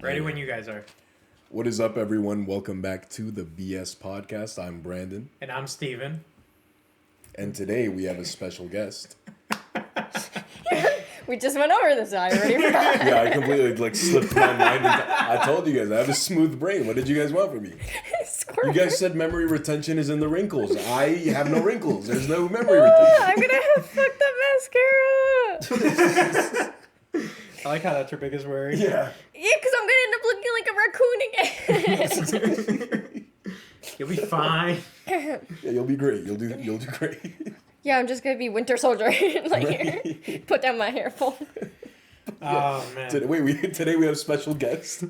Ready when you guys are. What is up, everyone? Welcome back to the BS Podcast. I'm Brandon. And I'm Steven. And today we have a special guest. We just went over this. I already forgot. Yeah, I completely slipped my mind. I told you guys, I have a smooth brain. What did you guys want from me? You guys said memory retention is in the wrinkles. I have no wrinkles. There's no memory retention. I'm going to have fucked up mascara. I like how that's your biggest worry. Yeah. Yeah, because I'm going to end up looking like a raccoon again. You'll be fine. Yeah, you'll be great. You'll do great. Yeah, I'm just going to be Winter Soldier. Here. Put down my hair full. Oh, man. Today we have special guests.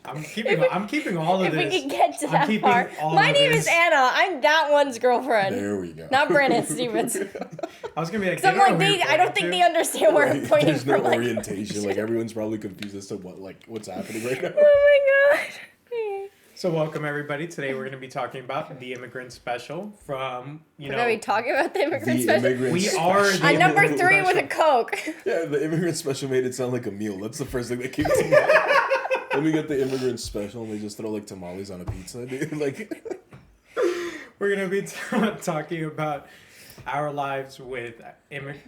I'm keeping all of If this. we can get to that part. My name is Anna. I'm that one's girlfriend. There we go. Not Brandon Stevens. I was going to be like, So I'm like, I don't think they understand where I'm pointing There's no from. orientation. Everyone's probably confused as to what's happening right now. Oh my god. So welcome, everybody. Today we're going to be talking about the Immigrant Special from, We're going to be talking about the Immigrant Special? We are the On number Immigrant 3 Special. with a Coke. Yeah, the Immigrant Special made it sound like a meal. That's the first thing that came to mind. Let me get the Immigrant Special and they just throw tamales on a pizza, dude. We're going to be talking about our lives with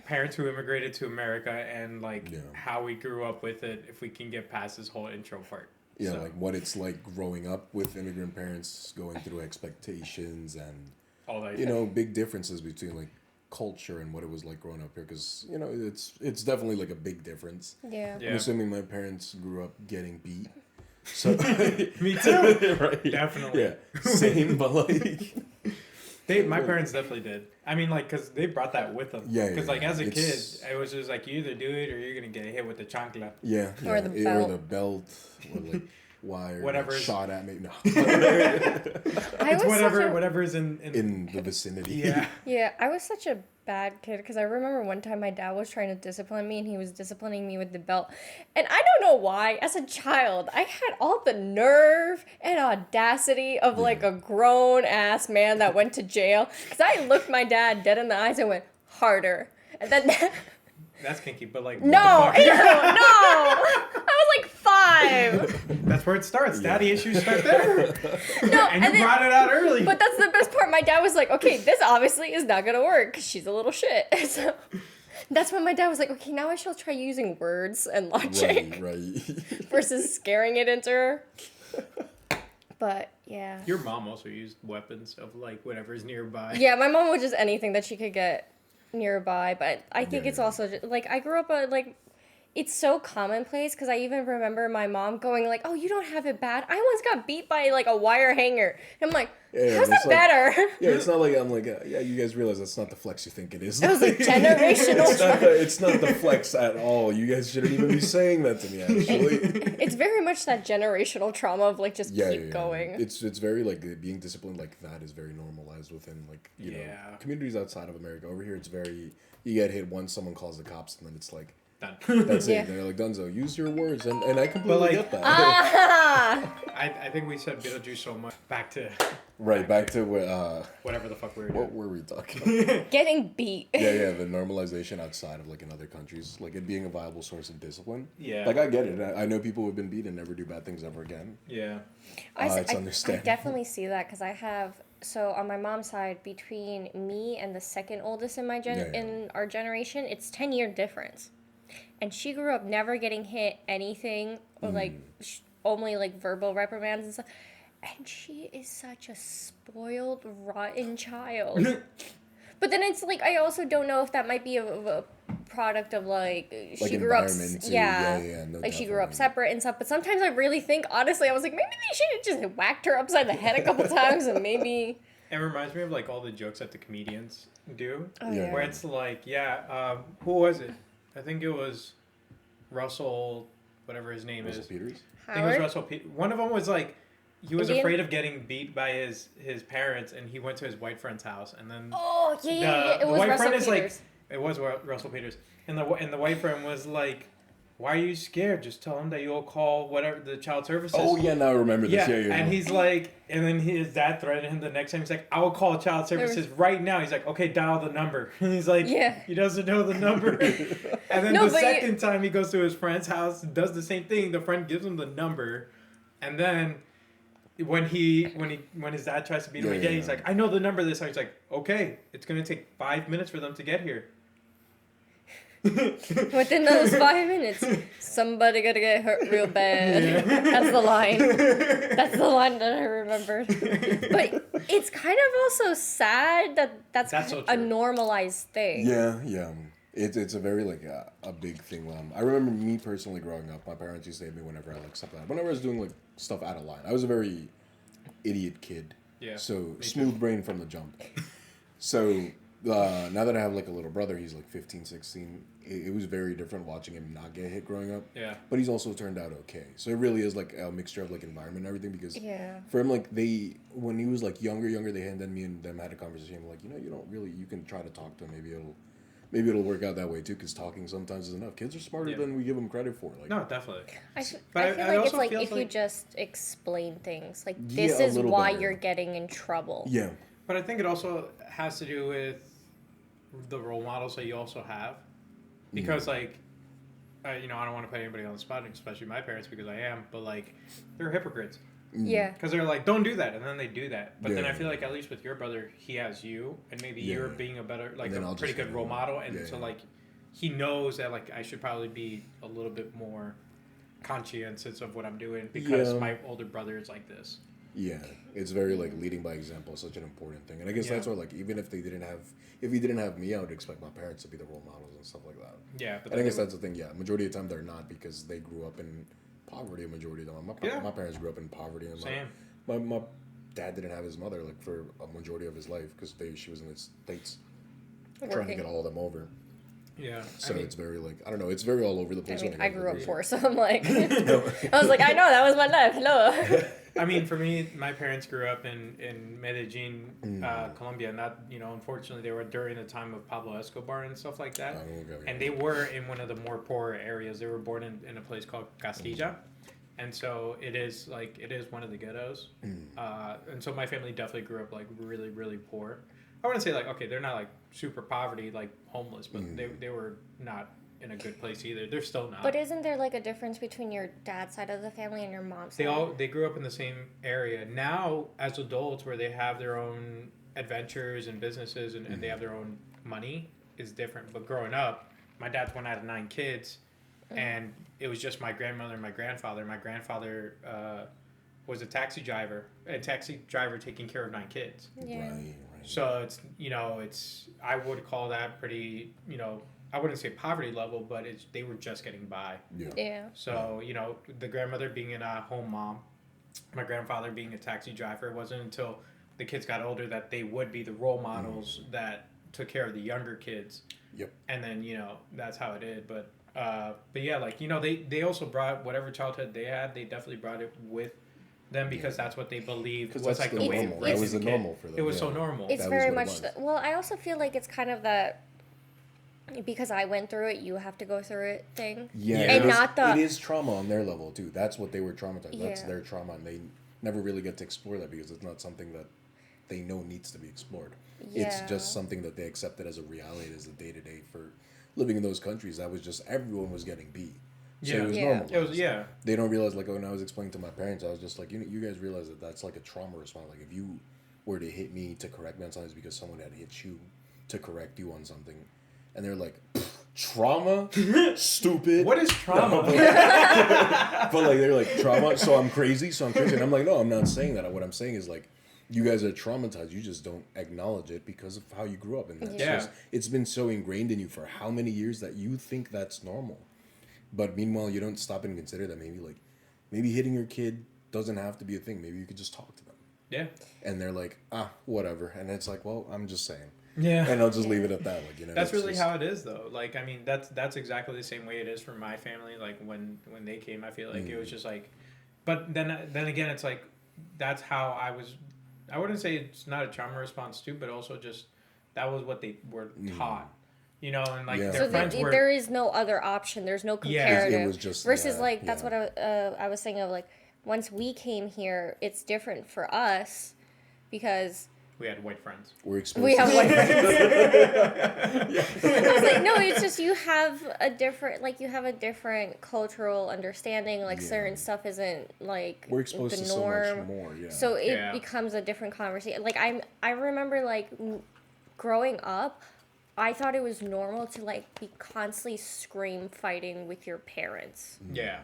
parents who immigrated to America and how we grew up with it, if we can get past this whole intro part. Yeah, what it's like growing up with immigrant parents, going through expectations and all that. Big differences between culture and what it was like growing up here, because it's definitely a big difference. Yeah. I'm assuming my parents grew up getting beat. So Me too. Right. Definitely. Yeah. Same, but my parents definitely did. I mean, because they brought that with them. Yeah. Because as a kid, it was just you either do it or you're gonna get hit with the chancla. Yeah. Or the belt. Or the belt. Or wire. Whatever. Shot at me. No. It's whatever's in the vicinity. Yeah. Yeah, I was such a bad kid because I remember one time my dad was trying to discipline me and he was disciplining me with the belt. And I don't know why, as a child, I had all the nerve and audacity of a grown-ass man that went to jail. Because I looked my dad dead in the eyes and went, harder. And then... That's kinky, but No! Ew, no! I was 5! That's where it starts. Yeah. Daddy issues start there. No, and you brought it out early. But that's the best part. My dad was like, okay, this obviously is not going to work because she's a little shit. So that's when my dad was like, okay, now I shall try using words and logic. Right. Versus scaring it into her. But, yeah. Your mom also used weapons of whatever's nearby. Yeah, my mom would just anything that she could get nearby. But I think it's also just, I grew up it's so commonplace because I even remember my mom going oh, you don't have it bad. I once got beat by a wire hanger. And I'm like, how's that better? Yeah, it's not I'm yeah, you guys realize that's not the flex you think it is. It was generational trauma. It's not the flex at all. You guys shouldn't even be saying that to me, actually. It's very much that generational trauma of just keep going. It's very being disciplined like that is very normalized within you know communities outside of America. Over here, it's very, you get hit once, someone calls the cops, and then it's done. That's it. They're Dunzo, use your words, and I completely get that. I think we said Beetlejuice so much. Back to whatever the fuck we were doing. What were we talking about? Getting beat. Yeah, the normalization outside of in other countries, it being a viable source of discipline. Yeah. I get it. I know people who have been beat and never do bad things ever again. Yeah. It's understandable. I definitely see that because I have, so on my mom's side, between me and the second oldest in in our generation, it's 10-year difference. And she grew up never getting hit anything or only verbal reprimands and stuff. And she is such a spoiled, rotten child. But then it's I also don't know if that might be a product of she grew up she grew up separate and stuff. But sometimes I really think, honestly, I was maybe they should have just whacked her upside the head a couple times and maybe. It reminds me of all the jokes that the comedians do. Oh, yeah. Where it's who was it? I think it was Russell, whatever his name Russell is. Peters? I think it was Russell Peters. One of them was he was Indian? afraid of getting beat by his parents, and he went to his white friend's house, and then It was white Russell friend Peters. It was Russell Peters, and the white friend was why are you scared? Just tell him that you'll call whatever the child services. Oh yeah, now I remember this. Yeah. And he's like, and then his dad threatened him the next time. He's like, I will call child services right now. He's like, okay, dial the number. And he's like, he doesn't know the number. And then the second time he goes to his friend's house, does the same thing. The friend gives him the number, and then when his dad tries to beat him again, he's like, I know the number this time. He's like, okay, it's gonna take 5 minutes for them to get here. Within those 5 minutes, somebody gonna get hurt real bad. That's the line. That's the line that I remembered. But it's kind of also sad that that's so a normalized thing. Yeah. It's a very like a big thing. I remember me personally growing up. My parents used to hit me whenever I like stuff like that. Whenever I was doing like stuff out of line, I was a very idiot kid. Yeah. So smooth brain from the jump. So now that I have like a little brother, he's like 15, 16. It was very different watching him not get hit growing up. Yeah. But he's also turned out okay. So it really is like a mixture of like environment and everything because for him, like when he was like younger, they and then me and them had a conversation like, you can try to talk to him. Maybe it'll work out that way too because talking sometimes is enough. Kids are smarter than we give them credit for. Like, no, definitely. I feel like it's like if you just explain things like this is why you're getting in trouble. Yeah. But I think it also has to do with the role models that you also have. Because, I don't want to put anybody on the spot, especially my parents, because I am, but, they're hypocrites. Yeah. Because they're like, don't do that, and then they do that. But then I feel like, at least with your brother, he has you, and maybe you're being a better, a pretty good role model, and he knows that, I should probably be a little bit more conscientious of what I'm doing, because my older brother is like this. Yeah, it's very leading by example is such an important thing, and I guess that's why even if he didn't have me, I would expect my parents to be the role models and stuff like that. Yeah, but I guess that's the thing. Yeah, majority of the time they're not because they grew up in poverty. Majority of the time, my parents grew up in poverty, and my dad didn't have his mother for a majority of his life because she was in the States trying to get all of them over. Yeah. So it's very I don't know, it's very all over the place. I grew up poor, so I'm like, I was like, I know, that was my life. Hello. I mean, for me, my parents grew up in Medellin, Colombia. Not, unfortunately, they were during the time of Pablo Escobar and stuff like that. And they were in one of the more poor areas. They were born in a place called Castilla. And so it is one of the ghettos. And so my family definitely grew up really, really poor. I wouldn't say okay, they're not super poverty, homeless, but they were not in a good place either. They're still not. But isn't there a difference between your dad's side of the family and your mom's side? They grew up in the same area. Now, as adults, where they have their own adventures and businesses and they have their own money, is different. But growing up, my dad's one out of 9 kids, and it was just my grandmother and my grandfather. My grandfather was a taxi driver taking care of 9 kids. Yeah. Right. So I would call that pretty, I wouldn't say poverty level, but they were just getting by. Yeah. So, the grandmother being a home mom, my grandfather being a taxi driver, it wasn't until the kids got older that they would be the role models that took care of the younger kids. Yep. And then, that's how it is. But yeah, they also brought whatever childhood they had, they definitely brought it with them because that's what they believed was the way of raising that was the normal for them. It was so normal. It's very much well, I also feel like it's kind of that because I went through it, you have to go through it thing. Yeah, and it is trauma on their level too. That's what they were traumatized. Yeah. That's their trauma, and they never really get to explore that because it's not something that they know needs to be explored. Yeah. It's just something that they accepted as a reality, as a day-to-day for living in those countries. That was just everyone was getting beat. So it was normal. It was, They don't realize, when I was explaining to my parents, I was just like, you guys realize that that's a trauma response. If you were to hit me to correct me on something, it's because someone had hit you to correct you on something. And they're like, trauma? Stupid. What is trauma? But they're like, trauma? So I'm crazy? And I'm like, no, I'm not saying that. What I'm saying is you guys are traumatized. You just don't acknowledge it because of how you grew up. And that's it's been so ingrained in you for how many years that you think that's normal. But meanwhile, you don't stop and consider that maybe hitting your kid doesn't have to be a thing. Maybe you could just talk to them. Yeah. And they're like, whatever. And it's like, well, I'm just saying. Yeah. And I'll just leave it at that. That's really how it is, though. That's exactly the same way it is for my family. When they came, I feel it was just but then again, it's that's how I was. I wouldn't say it's not a trauma response too, but also just that was what they were taught. you know, and like Yeah. their So friends were. there is no other option. There's no comparative. It was just versus yeah, like that's yeah. what I was saying of like once we came here, it's different for us because We had white friends. We're exposed. we have to- white friends. I was like, no, it's just you have a different cultural understanding. Like certain stuff isn't like We're exposed the to norm. so much more. Yeah. So it Yeah. becomes a different conversation. Like I remember like growing up, I thought it was normal to like be constantly scream fighting with your parents. Yeah.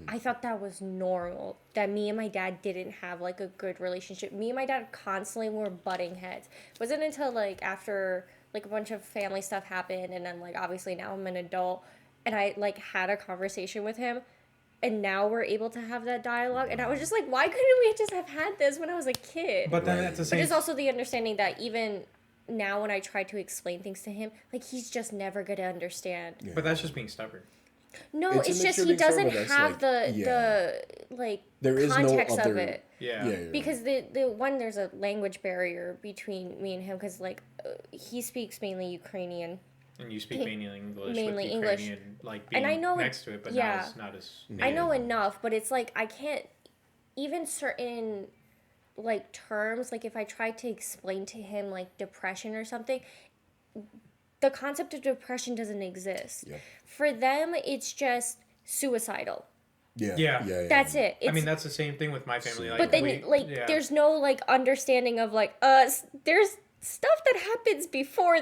I thought that was normal. That me and my dad didn't have like a good relationship. Me and my dad constantly were butting heads. It wasn't until like after like a bunch of family stuff happened and then like obviously now I'm an adult and I like had a conversation with him and now we're able to have that dialogue and I was just like, why couldn't we just have had this when I was a kid? But then at the But same it's also the understanding that even now when I try to explain things to him, like he's just never gonna understand. But that's just being stubborn. No, It's a it's just mixture he of each other, doesn't that's have like- the like There is no context of other- it. Yeah. Yeah, you're Because the one there's a language barrier between me and him because like he speaks mainly Ukrainian. And you speak mainly English Mainly with English. Ukrainian like being And I know next to it, but yeah. not as not as I know native. enough, but it's like I can't even certain like terms like if I try to explain to him like depression or something, the concept of depression doesn't exist. Yeah. For them, it's just suicidal. Yeah. That's it. I It's, mean, that's the same thing with my family. Like, but then there's no like understanding of like there's stuff that happens before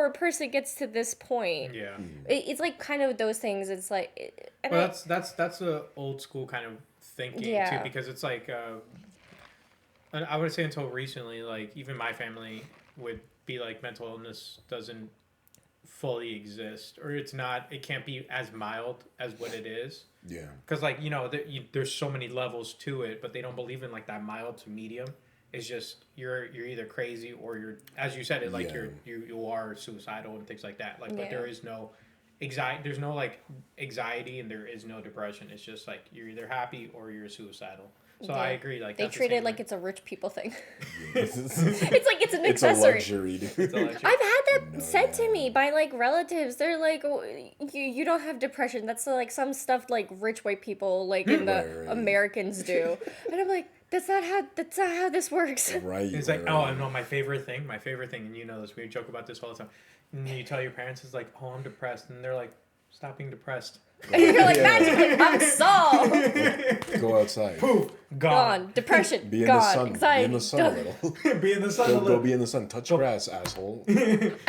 a person gets to this point. Yeah. It's like kind of those things. It's like and Well, that's a old school kind of thinking Yeah. too, because it's like I would say until recently, like even my family would be like mental illness doesn't fully exist, or it can't be as mild as what it is. Yeah. Because like there's so many levels to it, but they don't believe in like that mild to medium. It's just you're either crazy or you're, as you said it, like Yeah. you are suicidal and things like that. Like, but Yeah. there is no anxiety. There's no like anxiety and there is no depression. It's just like you're either happy or you're suicidal. So I Yeah. agree. Like they that's the treat same it like thing. it's a rich people thing. it's It's like it's an a accessory. luxury, dude. It's a luxury. I've had that No, said to yeah. me by like relatives. They're like, "Oh, you don't have depression. That's like some stuff like rich white people like in the Right. Americans do." And I'm like, that's not how this works. Right. It's like, oh, no, my favorite thing, and you know this, we joke about this all the time. And you tell your parents, it's like, oh, I'm depressed. And they're like, stop being depressed. And you're like, Yeah. magically, I'm solved. Go outside. Poof, gone. Gone. Depression. Be in gone. the sun. Anxiety. Be in the sun a done. little. Be in the sun a Go little. be in the sun. Touch grass, asshole. I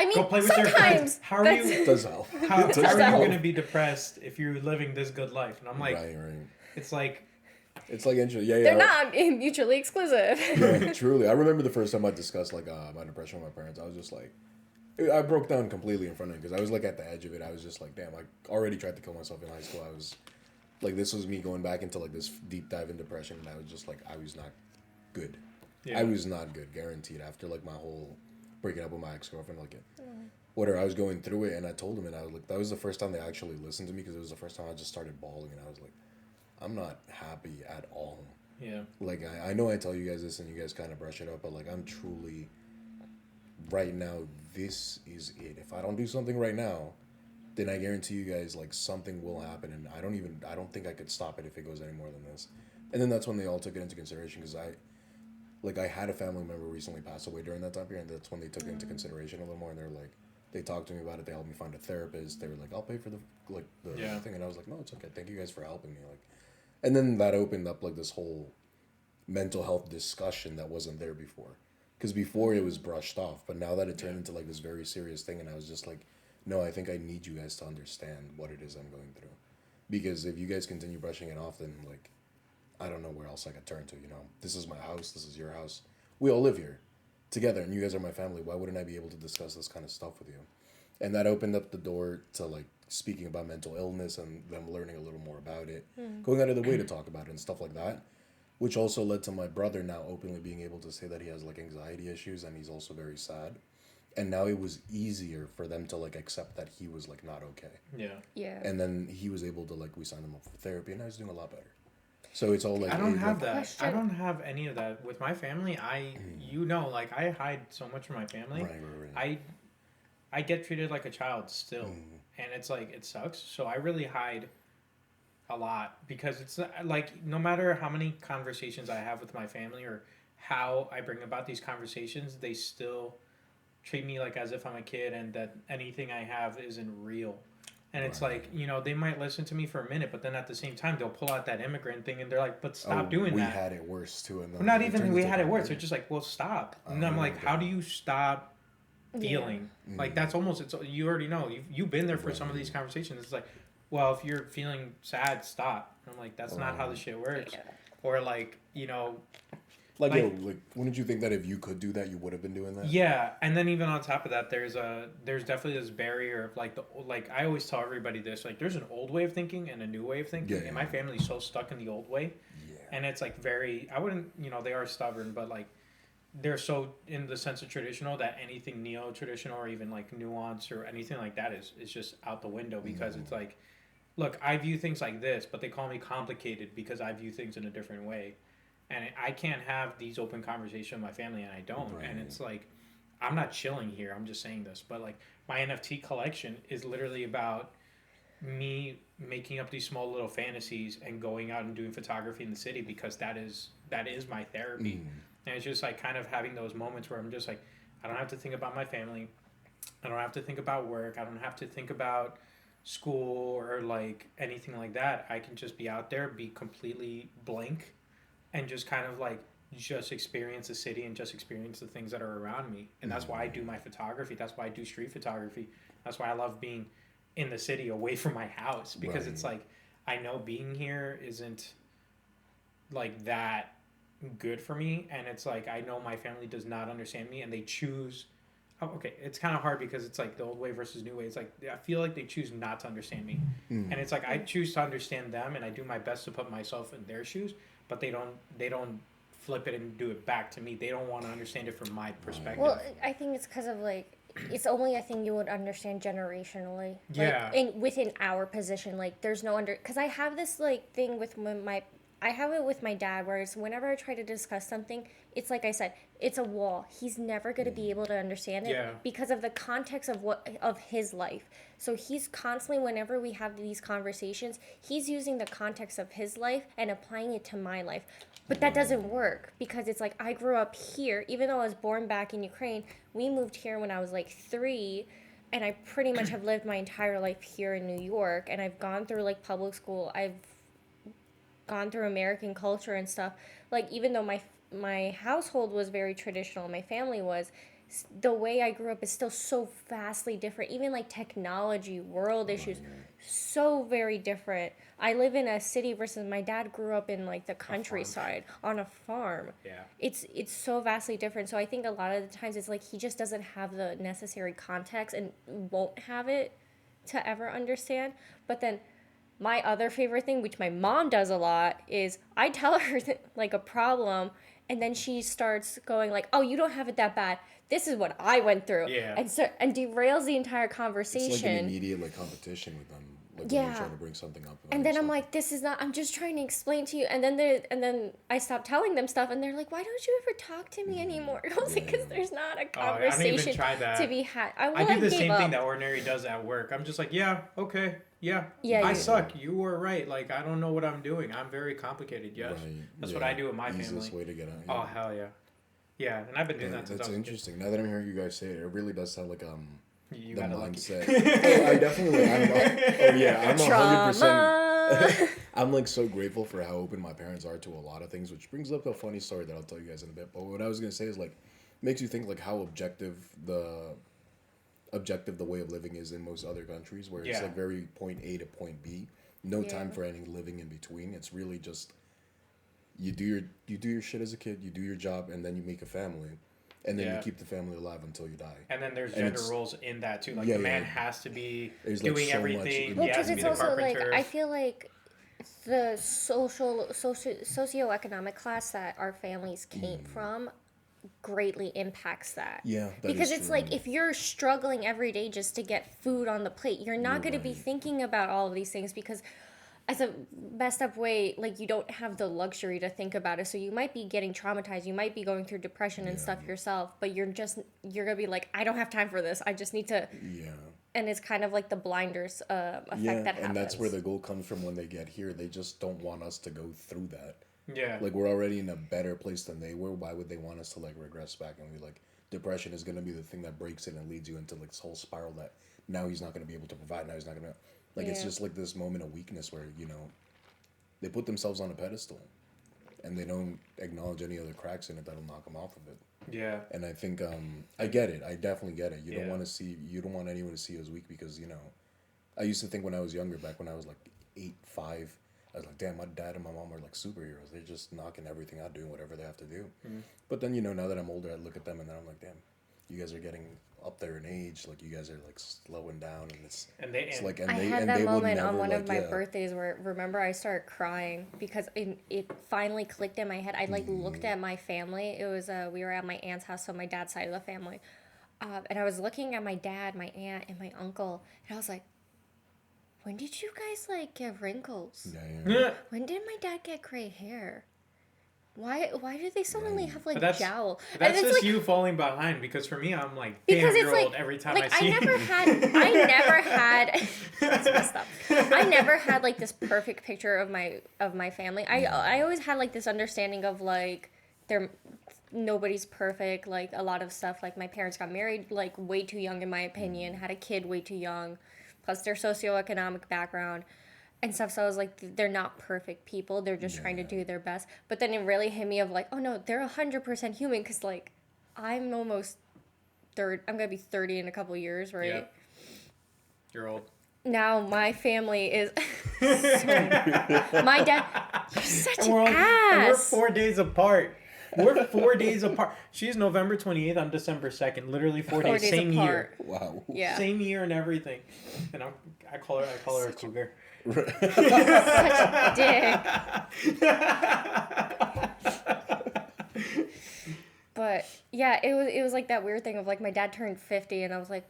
mean, Go play with your friends. sometimes. How are that's- you? Does help. How Does are you help. going to be depressed if you're living this good life? And I'm like, Right. it's like, It's like interesting. Yeah. They're not mutually exclusive. Yeah, truly. I remember the first time I discussed like my depression with my parents. I was just like, I broke down completely in front of them because I was like at the edge of it. I was just like, damn, I already tried to kill myself in high school. I was like, this was me going back into like this deep dive in depression, and I was just like, I was not good. yeah. I was not good, guaranteed. After like my whole breaking up with my ex-girlfriend, like whatever, I was going through it, and I told them, and I was like, that was the first time they actually listened to me because it was the first time I just started bawling, and I was like, I'm not happy at all. Yeah. Like, I know I tell you guys this and you guys kind of brush it up, but like, I'm truly, right now, this is it. If I don't do something right now, then I guarantee you guys, like, something will happen, and I don't think I could stop it if it goes any more than this. And then that's when they all took it into consideration, because I had a family member recently pass away during that time period, and that's when they took it into consideration a little more, and they're like, they talked to me about it, they helped me find a therapist, they were like, I'll pay for the Yeah. thing, and I was like, no, it's okay, thank you guys for helping me, like, and then that opened up, like, this whole mental health discussion that wasn't there before, because before it was brushed off, but now that it turned into, like, this very serious thing, and I was just like, no, I think I need you guys to understand what it is I'm going through, because if you guys continue brushing it off, then, like, I don't know where else I could turn to, you know? This is my house, this is your house, we all live here together, and you guys are my family. Why wouldn't I be able to discuss this kind of stuff with you? And that opened up the door to, like, speaking about mental illness and them learning a little more about it, going out of the way to talk about it and stuff like that, which also led to my brother now openly being able to say that he has, like, anxiety issues and he's also very sad. And now it was easier for them to, like, accept that he was, like, not okay. Yeah. Yeah. And then he was able to, like, we signed him up for therapy, and now he's doing a lot better. So it's all, like... I don't it, have like, that. Question. I don't have any of that. With my family, like, I hide so much from my family. Right. I get treated like a child still, and it's like it sucks. So I really hide a lot because it's like no matter how many conversations I have with my family or how I bring about these conversations, they still treat me like as if I'm a kid and that anything I have isn't real. And it's like, you know, they might listen to me for a minute, but then at the same time, they'll pull out that immigrant thing and they're like, but stop doing that. We had it worse too. And not even we had it worse. They're just like, well, stop. And I'm like, how do you stop feeling? Like, that's almost, it's you already know. You've been there for some of these conversations. It's like, well, if you're feeling sad, stop. And I'm like, that's not how the shit works. Yeah. Or like, you know, like, wouldn't you think that if you could do that, you would have been doing that? Yeah, and then even on top of that, there's definitely this barrier of like I always tell everybody this, like there's an old way of thinking and a new way of thinking, and my family's so stuck in the old way, and it's like very, I wouldn't, you know, they are stubborn, but like they're so in the sense of traditional that anything neo-traditional or even like nuance or anything like that is just out the window because it's like, look, I view things like this, but they call me complicated because I view things in a different way. And I can't have these open conversations with my family, and I don't. Right. And it's like, I'm not chilling here. I'm just saying this. But, like, my NFT collection is literally about me making up these small little fantasies and going out and doing photography in the city because that is my therapy. And it's just, like, kind of having those moments where I'm just, like, I don't have to think about my family. I don't have to think about work. I don't have to think about school or, like, anything like that. I can just be out there, be completely blank, and just kind of like just experience the city and just experience the things that are around me. And that's why I do my photography. That's why I do street photography. That's why I love being in the city away from my house because it's like I know being here isn't like that good for me, and it's like I know my family does not understand me and they choose it's kind of hard because it's like the old way versus new way. It's like I feel like they choose not to understand me. And it's like I choose to understand them and I do my best to put myself in their shoes, but they don't flip it and do it back to me. They don't want to understand it from my perspective. Well, I think it's because of like it's only a thing you would understand generationally. Yeah. Like, within our position, like there's no because I have this like thing with I have it with my dad, whereas whenever I try to discuss something, it's like I said, it's a wall. He's never going to be able to understand it because of the context of his life. So he's constantly, whenever we have these conversations, he's using the context of his life and applying it to my life. But that doesn't work because it's like I grew up here, even though I was born back in Ukraine. We moved here when I was like 3, and I pretty much have lived my entire life here in New York, and I've gone through like public school. I've gone through American culture and stuff. Like even though my household was very traditional, my family was, the way I grew up is still so vastly different. Even like technology, world issues, so very different. I live in a city versus my dad grew up in like the countryside on a farm. Yeah. It's so vastly different. So I think a lot of the times it's like he just doesn't have the necessary context and won't have it to ever understand. But then my other favorite thing, which my mom does a lot, is I tell her like a problem, and then she starts going like, "Oh, you don't have it that bad. This is what I went through," and derails the entire conversation. It's like an immediate like competition with them. Like when you're trying to bring something up. And then I'm like, this is not, I'm just trying to explain to you. And then I stop telling them stuff and they're like, why don't you ever talk to me anymore? I was like, because there's not a conversation I don't even try that. to be had. I do the same thing that Ordinary does at work. I'm just like, yeah, okay, yeah, I suck. You were right. Like, I don't know what I'm doing. I'm very complicated, yes. Right. That's what I do with my family. Easiest way to get out. Yeah. Oh, hell yeah. Yeah, and I've been doing that since I was interesting. Now that I'm hearing you guys say it, it really does sound like you the got mindset. I definitely. I'm 100%. I'm like so grateful for how open my parents are to a lot of things, which brings up a funny story that I'll tell you guys in a bit. But what I was gonna say is like, makes you think like how objective the way of living is in most other countries, where it's like very point A to point B, no time for any living in between. It's really just you do your shit as a kid, you do your job, and then you make a family. And then you keep the family alive until you die. And then there's gender roles in that too. Like the man has to be doing like so everything. Well, because it's also carpenter. Like I feel like the socioeconomic class that our families came from greatly impacts that. Yeah, because it's true. Like if you're struggling every day just to get food on the plate, you're not going to be thinking about all of these things because as a messed up way, like you don't have the luxury to think about it. So you might be getting traumatized. You might be going through depression and stuff yourself, but you're going to be like, I don't have time for this. I just need to. Yeah. And it's kind of like the blinders effect that happens. And that's where the goal comes from when they get here. They just don't want us to go through that. Yeah. Like, we're already in a better place than they were. Why would they want us to, like, regress back? And we, like, depression is going to be the thing that breaks it and leads you into, like, this whole spiral that now he's not going to be able to provide. Now he's not going to... Like, it's just, like, this moment of weakness where, you know, they put themselves on a pedestal. And they don't acknowledge any other cracks in it that'll knock them off of it. Yeah. And I think, I get it. I definitely get it. You don't want anyone to see you as weak because, you know, I used to think when I was younger, back when I was, like, 8, 5... I was like, damn, my dad and my mom are like superheroes. They're just knocking everything out, doing whatever they have to do. Mm-hmm. But then, you know, now that I'm older, I look at them and then I'm like, damn, you guys are getting up there in age. Like, you guys are like slowing down, and I had that moment on one of my birthdays where, remember, I started crying because it finally clicked in my head. I looked at my family. It was we were at my aunt's house, so my dad's side of the family, and I was looking at my dad, my aunt, and my uncle, and I was like, when did you guys, like, get wrinkles? Yeah. When did my dad get gray hair? Why did they suddenly have, like, jowl? That's just like, you falling behind, because for me, I'm like, damn, you're old every time I see you. I never had, that's messed up. I never had, like, this perfect picture of my family. I always had, like, this understanding of, like, nobody's perfect, like, a lot of stuff. Like, my parents got married, like, way too young, in my opinion, had a kid way too young. Plus their socioeconomic background and stuff. So I was like, they're not perfect people. They're just trying to do their best. But then it really hit me of like, oh no, they're 100% human. Because like, I'm almost I'm going to be 30 in a couple years, right? Yep. You're old. Now my family is... my dad... You're such an ass. And we're 4 days apart. We're 4 days apart. She's November 28th. I'm December 2nd. Literally 4 days. Same apart. Year. Wow. Yeah. Same year and everything. And I call her a cougar. Such a dick. But yeah, it was like that weird thing of like my dad turned 50 and I was like,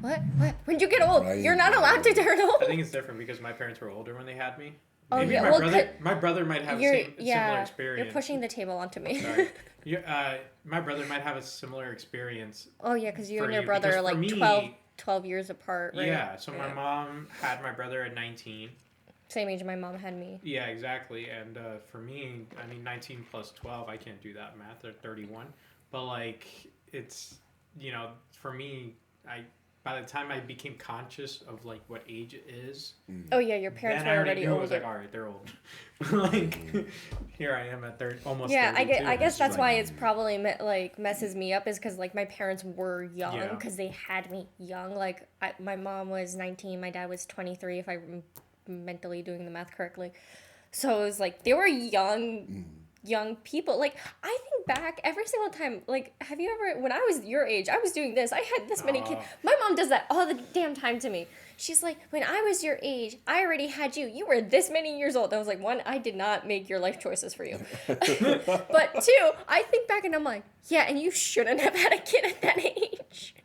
what? When'd you get old? Right. You're not allowed to turn old. I think it's different because my parents were older when they had me. Oh, maybe yeah. My brother might have similar experience. You're pushing the table onto me. Sorry. My brother might have a similar experience. Oh, yeah, because you and your brother are like 12 years apart, right? Yeah, so my mom had my brother at 19. Same age my mom had me. Yeah, exactly. And for me, I mean, 19 plus 12, I can't do that math. They're 31. But, like, it's, you know, for me, by the time I became conscious of, like, what age it is... Oh, yeah, your parents were already older. I was like, all right, they're old. Like, here I am at almost 32. Yeah, I guess that's why it's probably, like, messes me up is because, like, my parents were young because they had me young. Like, my mom was 19, my dad was 23, if I'm mentally doing the math correctly. So it was, like, they were young people. Like, I think back every single time, like, have you ever, when I was your age, I was doing this, I had this many kids. My mom does that all the damn time to me. She's like, when I was your age, I already had you. You were this many years old. I was like, one, I did not make your life choices for you. But two, I think back and I'm like, yeah, and you shouldn't have had a kid at that age.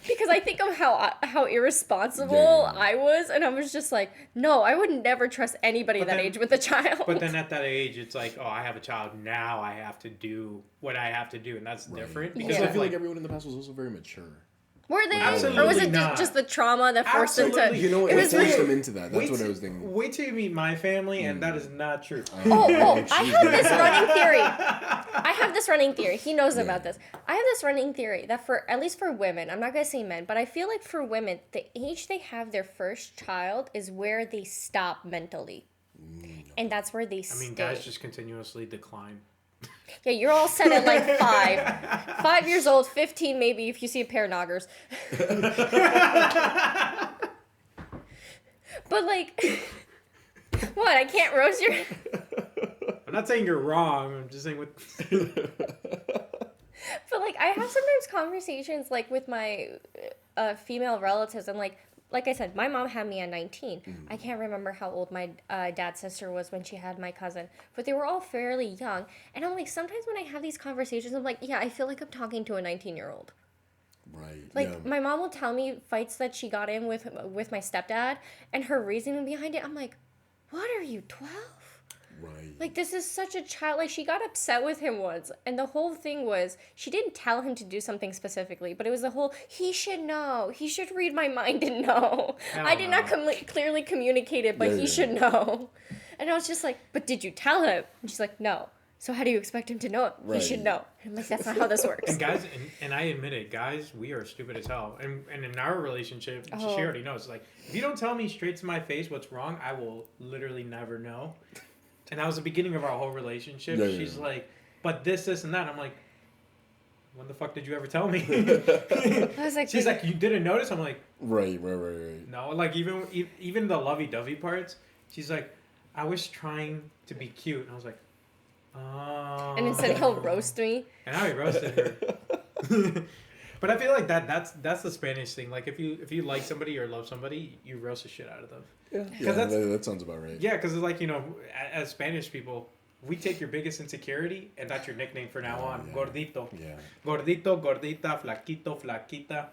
Because I think of how irresponsible I was, and I was just like, no, I would never trust anybody that age with a child. But then at that age, it's like, oh, I have a child, now I have to do what I have to do, and that's different. Because I feel like everyone in the past was also very mature. Were they? Absolutely or was it not. Just the trauma that forced them to... You know what? It forced them into that. That's what I was thinking. Wait till you meet my family, and that is not true. I have this running theory. He knows about this. I have this running theory that at least for women, I'm not going to say men, but I feel like for women, the age they have their first child is where they stop mentally. And that's where they stay. I mean, guys just continuously decline. Yeah, you're all set at like 5. 5 years old, 15 maybe if you see a pair of noggers. But like, what? I can't roast your... I'm not saying you're wrong. I'm just saying what... But like, I have sometimes conversations like with my female relatives and like I said, my mom had me at 19. I can't remember how old my dad's sister was when she had my cousin, but they were all fairly young. And I'm like, sometimes when I have these conversations, I'm like, yeah, I feel like I'm talking to a 19-year-old. Right. Like, my mom will tell me fights that she got in with my stepdad, and her reasoning behind it, I'm like, what are you, 12? Right. Like, this is such a child. Like, she got upset with him once. And the whole thing was, she didn't tell him to do something specifically, but it was the whole, he should know. He should read my mind and know. I did not clearly communicate it, but he should know. And I was just like, but did you tell him? And she's like, no. So how do you expect him to know it? Right. He should know. And I'm like, that's not how this works. And guys, and I admit it, guys, we are stupid as hell. And in our relationship, she already knows. Like, if you don't tell me straight to my face what's wrong, I will literally never know. And that was the beginning of our whole relationship. She's like, but this, and that. I'm like, when the fuck did you ever tell me? I was like, she's like, you didn't notice? I'm like, right. No, like even the lovey-dovey parts, she's like, I was trying to be cute. And I was like, oh. And instead he'll roast me. And now he roasted her. But I feel like that's the Spanish thing. Like if you like somebody or love somebody, you roast the shit out of them. Yeah, that sounds about right. Yeah, because it's like, as Spanish people, we take your biggest insecurity and that's your nickname for now on. Yeah. Gordito. Yeah. Gordito, gordita, flaquito, flaquita.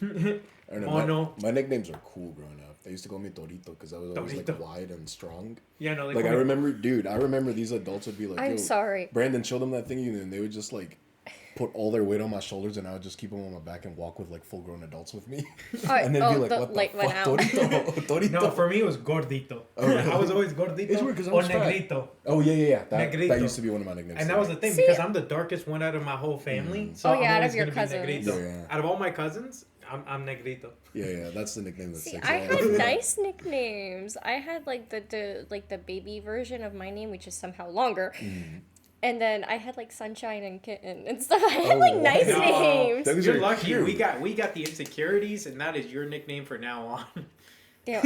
I don't know, Mono. My nicknames are cool growing up. They used to call me Torito because I was always like wide and strong. Yeah, no, like I remember these adults would be like, I'm sorry, Brandon, show them that thing, and they would just like put all their weight on my shoulders, and I would just keep them on my back and walk with like full grown adults with me. And they'd be like, what the fuck, Torito? Torito? No, for me it was Gordito. I was always Gordito. It's weird because I'm Negrito. Oh yeah. That used to be one of my nicknames. And that was the thing, because I'm the darkest one out of my whole family. So out of your cousins. Out of all my cousins, I'm Negrito. Yeah, that's the nickname that's sexy. I had nice nicknames. I had like the baby version of my name, which is somehow longer. And then I had like Sunshine and Kitten and stuff. I had like nice names. You're lucky. Cute. We got the insecurities, and that is your nickname for now on. Yeah,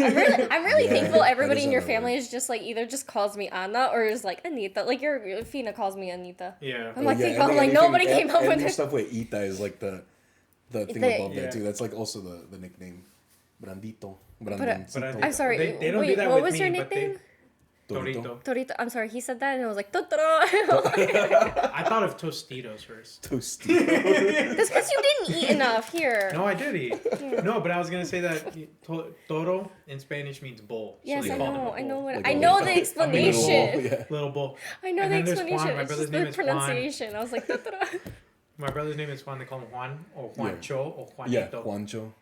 I'm really thankful everybody in your family is just like either just calls me Anna or is like Anita. Like your Fina calls me Anita. Yeah. I'm like, thankful. Like nobody came up with it. Stuff with Ita is like the thing above that too. That's like also the nickname. Brandito. But I'm sorry. They don't do that what was me, your nickname? Torito. I'm sorry. He said that and it was like Totoro. I thought of Tostitos first. Tostitos. That's because you didn't eat enough here. No, I did eat. Yeah. No, but I was gonna say that toro in Spanish means bowl. Yes, so I know. I know the explanation. Little bowl. I know the explanation. It's just the pronunciation. I was like Totoro. My brother's name is Juan. They call him Juan or Juancho or Juanito. Yeah, Juancho.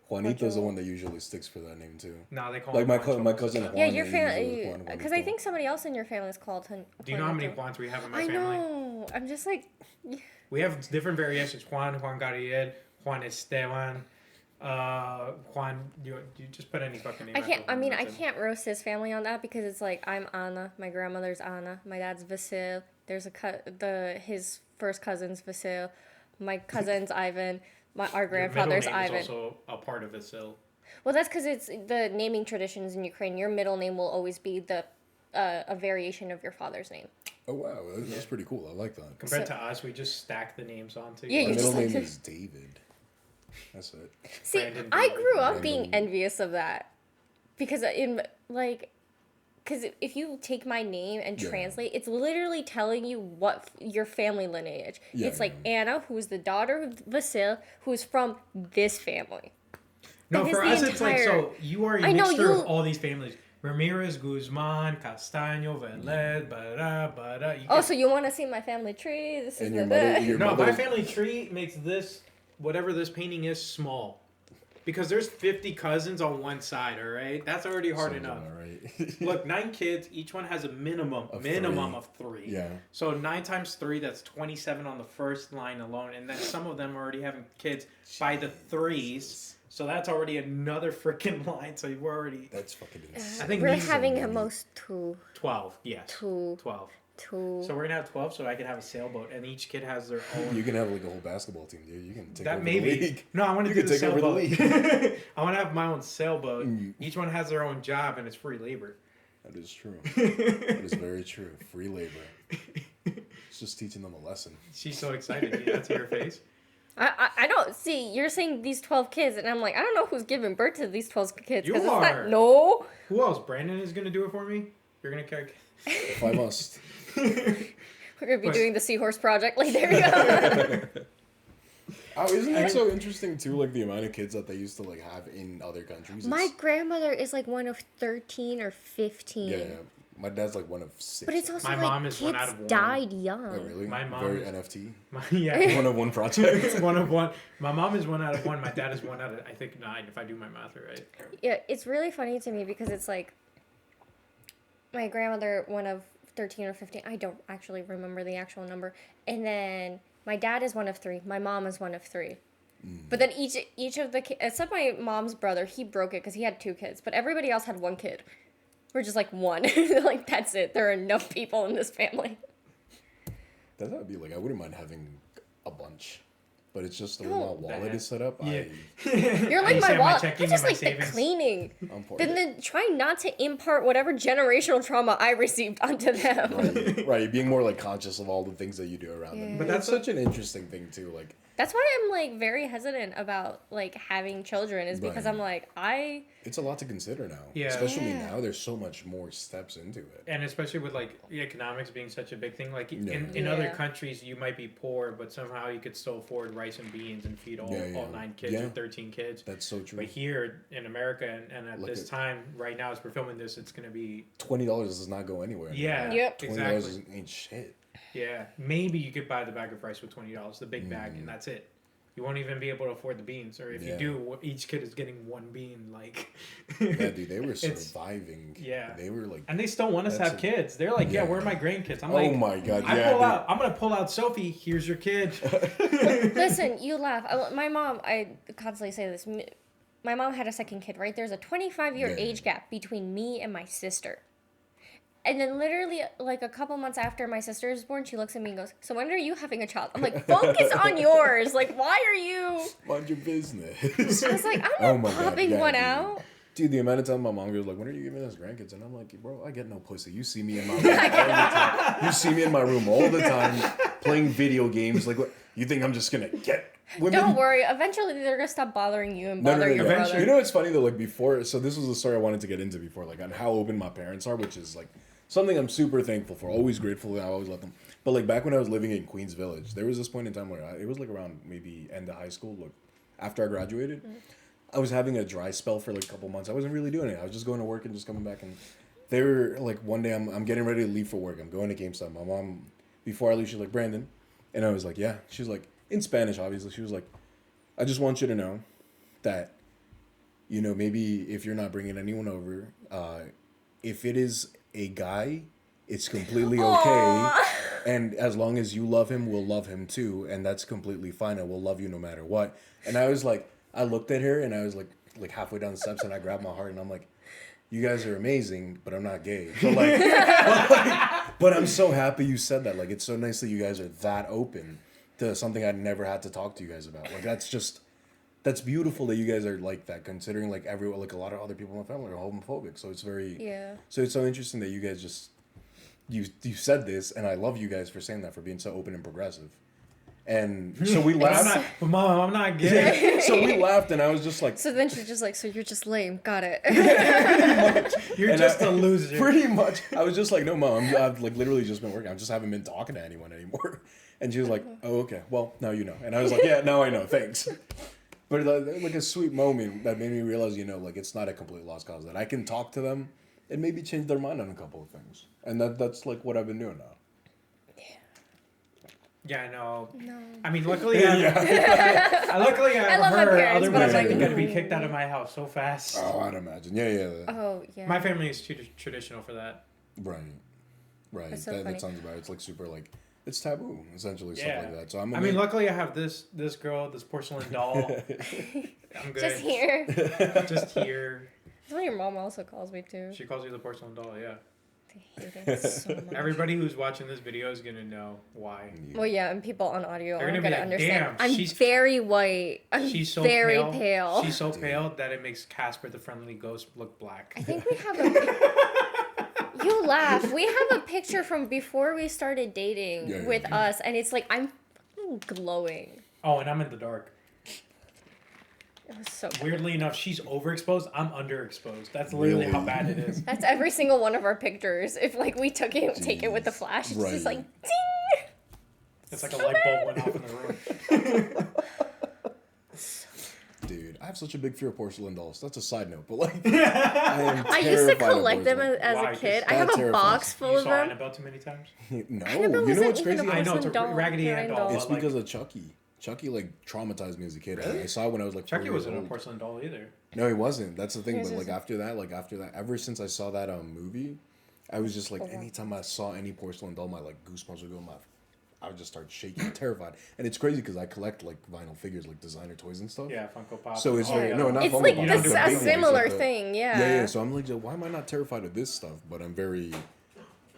Juanito is the one that usually sticks for that name too. No, they call like him my cousin Juan. Yeah, your family. Because I think somebody else in your family is called Juanito. Do you know how many Juans we have in my family? I know. I'm just like. We have different variations. Juan Gabriel, Juan Esteban, Juan. You just put any fucking name. I can't roast his family on that because it's like I'm Anna. My grandmother's Anna. My dad's Vasil. There's his first cousin's Vasil. My cousin's Ivan. Our grandfather's Ivan. Is also a part of Vasil. Well, that's because it's the naming traditions in Ukraine. Your middle name will always be a variation of your father's name. Oh wow, that's pretty cool. I like that. Compared to us, we just stack the names onto. Yeah, my middle name is David. That's it. See, Brandon I grew up being envious of that because because if you take my name and translate, it's literally telling you what your family lineage. Yeah, it's like Anna, who's the daughter of Vasil, who's from this family. No, for us it's like, so you are a mixture of all these families. Ramirez, Guzman, Castaño, Velez, bada. So you want to see my family tree? This is my family tree makes this, whatever this painting is, small. Because there's 50 cousins on one side, all right? That's already hard enough. Right. Look, 9 kids. Each one has a minimum of 3. Yeah. So 9 times 3, that's 27 on the first line alone. And then some of them are already having kids by the 3s. So that's already another freaking line. So we're already... That's fucking insane. I think we're having at most 2. 12, yes. 2. 12. So we're gonna have 12, so I can have a sailboat, and each kid has their own. You can have like a whole basketball team, dude. You can take that over maybe. the league. No, I want to do the sailboat. I want to have my own sailboat. Each one has their own job, and it's free labor. That is true. That is very true. Free labor. It's just teaching them a lesson. She's so excited. That's her face. I don't see. You're saying these 12 kids, and I'm like, I don't know who's giving birth to these 12 kids. You are. No. Who else? Brandon is gonna do it for me. You're gonna carry. If I must. We're gonna be doing the Seahorse Project. Like, there we go. Oh, isn't it so interesting too? Like the amount of kids that they used to like have in other countries. My grandmother is like one of 13 or 15. Yeah. My dad's like one of 6. But it's also my like mom is kids one out of one. died young. Oh, really? My mom Very is, NFT. Yeah. One of one project. One of one. My mom is 1 out of 1. My dad is 1 out of, I think, 9, if I do my math right. Yeah, it's really funny to me because it's like my grandmother, one of 13 or 15. I don't actually remember the actual number. And then my dad is one of 3. My mom is one of 3. But then each of the kids, except my mom's brother, he broke it because he had 2 kids. But everybody else had 1 kid. We're just like 1. Like, that's it. There are enough people in this family. That would be like, I wouldn't mind having a bunch. But it's just the way my wallet is set up. Yeah. You're like my wallet. I just like the cleaning. Then try not to impart whatever generational trauma I received onto them. Right. Being more like conscious of all the things that you do around them. But that's such an interesting thing too. Like, that's why I'm like very hesitant about like having children is because I'm like it's a lot to consider now. Yeah. Especially now there's so much more steps into it. And especially with like economics being such a big thing. Like in other countries you might be poor, but somehow you could still afford rice and beans and feed all 9 kids or 13 kids. That's so true. But here in America and at this time, right now as we're filming this, it's gonna be $20 does not go anywhere. Yeah. Yep. $20 exactly. ain't shit. Yeah, maybe you could buy the bag of rice with $20, the big bag, and that's it. You won't even be able to afford the beans, or if you do, each kid is getting 1 bean. Like, yeah, dude, they were surviving. Yeah, they were like, and they still want us to have kids. They're like, where are my grandkids? I'm like, oh my god, I'm gonna pull out Sophie. Here's your kid. Listen, you laugh. My mom, I constantly say this. My mom had a second kid, right? There's a 25-year age gap between me and my sister. And then literally, like, a couple months after my sister is born, she looks at me and goes, so when are you having a child? I'm like, focus on yours. Like, why are you... Mind your business. I was like, I'm not popping one out. Dude, the amount of time my mom goes like, when are you giving us grandkids? And I'm like, bro, I get no pussy. You see me in my room all the time. You see me in my room all the time playing video games. Like, what? You think I'm just going to get... women? Don't worry. Eventually, they're going to stop bothering you and bothering your brother. You know what's funny, though? Like, before... So this was the story I wanted to get into before, like, on how open my parents are, which is, like... something I'm super thankful for. Always grateful. I always love them. But like back when I was living in Queens Village, there was this point in time where it was like around maybe end of high school, like after I graduated, I was having a dry spell for like a couple months. I wasn't really doing it. I was just going to work and just coming back. And they were like, one day I'm getting ready to leave for work. I'm going to GameStop. My mom, before I leave, she's like, Brandon. And I was like, yeah. She was like, in Spanish, obviously. She was like, I just want you to know that, you know, maybe if you're not bringing anyone over, if it is a guy, it's completely okay. And as long as you love him, we'll love him too. And that's completely fine. And we'll love you no matter what. And I was like, I looked at her and I was like halfway down the steps and I grabbed my heart and I'm like, you guys are amazing, but I'm not gay. But I'm so happy you said that. Like, it's so nice that you guys are that open to something I'd never had to talk to you guys about. Like, that's beautiful that you guys are like that, considering like a lot of other people in my family are homophobic. So it's so it's so interesting that you guys just you said this, and I love you guys for saying that, for being so open and progressive. And so we laughed. Mom, I'm not gay. So we laughed, and I was just like. So then she's just like, so you're just lame. Got it. You're just a loser. Pretty much. I was just like, no, Mom, I've like literally just been working. I just haven't been talking to anyone anymore. And she was like, oh, okay. Well, now you know. And I was like, yeah, now I know. Thanks. But like a sweet moment that made me realize, you know, like it's not a complete lost cause, that I can talk to them and maybe change their mind on a couple of things. And that's like what I've been doing now. Yeah, no. No. I mean, luckily I have her. Parents, otherwise, I'm going to be kicked out of my house so fast. Oh, I'd imagine. Yeah. Oh, yeah. My family is traditional for that. Right. That's so funny. That sounds about it. It's like super like... It's taboo, essentially, stuff like that. So I mean, luckily I have this girl, this porcelain doll. I'm good. Just here. Just here. That's what your mom also calls me too. She calls you the porcelain doll, yeah. I hate it so much. Everybody who's watching this video is gonna know why. Well, yeah, and people on audio are gonna understand. Damn, I'm very white. She's so very pale. She's so pale that it makes Casper the Friendly Ghost look black. I think we have You laugh. We have a picture from before we started dating with us, and it's like I'm glowing. Oh, and I'm in the dark. It was so weirdly enough, she's overexposed. I'm underexposed. That's literally how bad it is. That's every single one of our pictures. If like we take it with the flash, it's just like ding. It's like a light bulb went off in the room. I have such a big fear of porcelain dolls. That's a side note, but like, I used to collect them as a kid. I have a box full of them. You saw Annabelle too many times? No, you know what's crazy? I know, it's a Raggedy Ann doll. It's because of Chucky. Chucky like traumatized me as a kid. Really? I saw it when I was like. Chucky wasn't a porcelain doll either. No, he wasn't. That's the thing. But like after that, ever since I saw that movie, I was just like, anytime I saw any porcelain doll, my like goosebumps would go in my. I would just start shaking, terrified. And it's crazy because I collect like vinyl figures, like designer toys and stuff. Yeah, Funko Pop. So it's very not it's Funko like Pop. It's a similar thing, yeah. Yeah. So I'm like, why am I not terrified of this stuff? But I'm very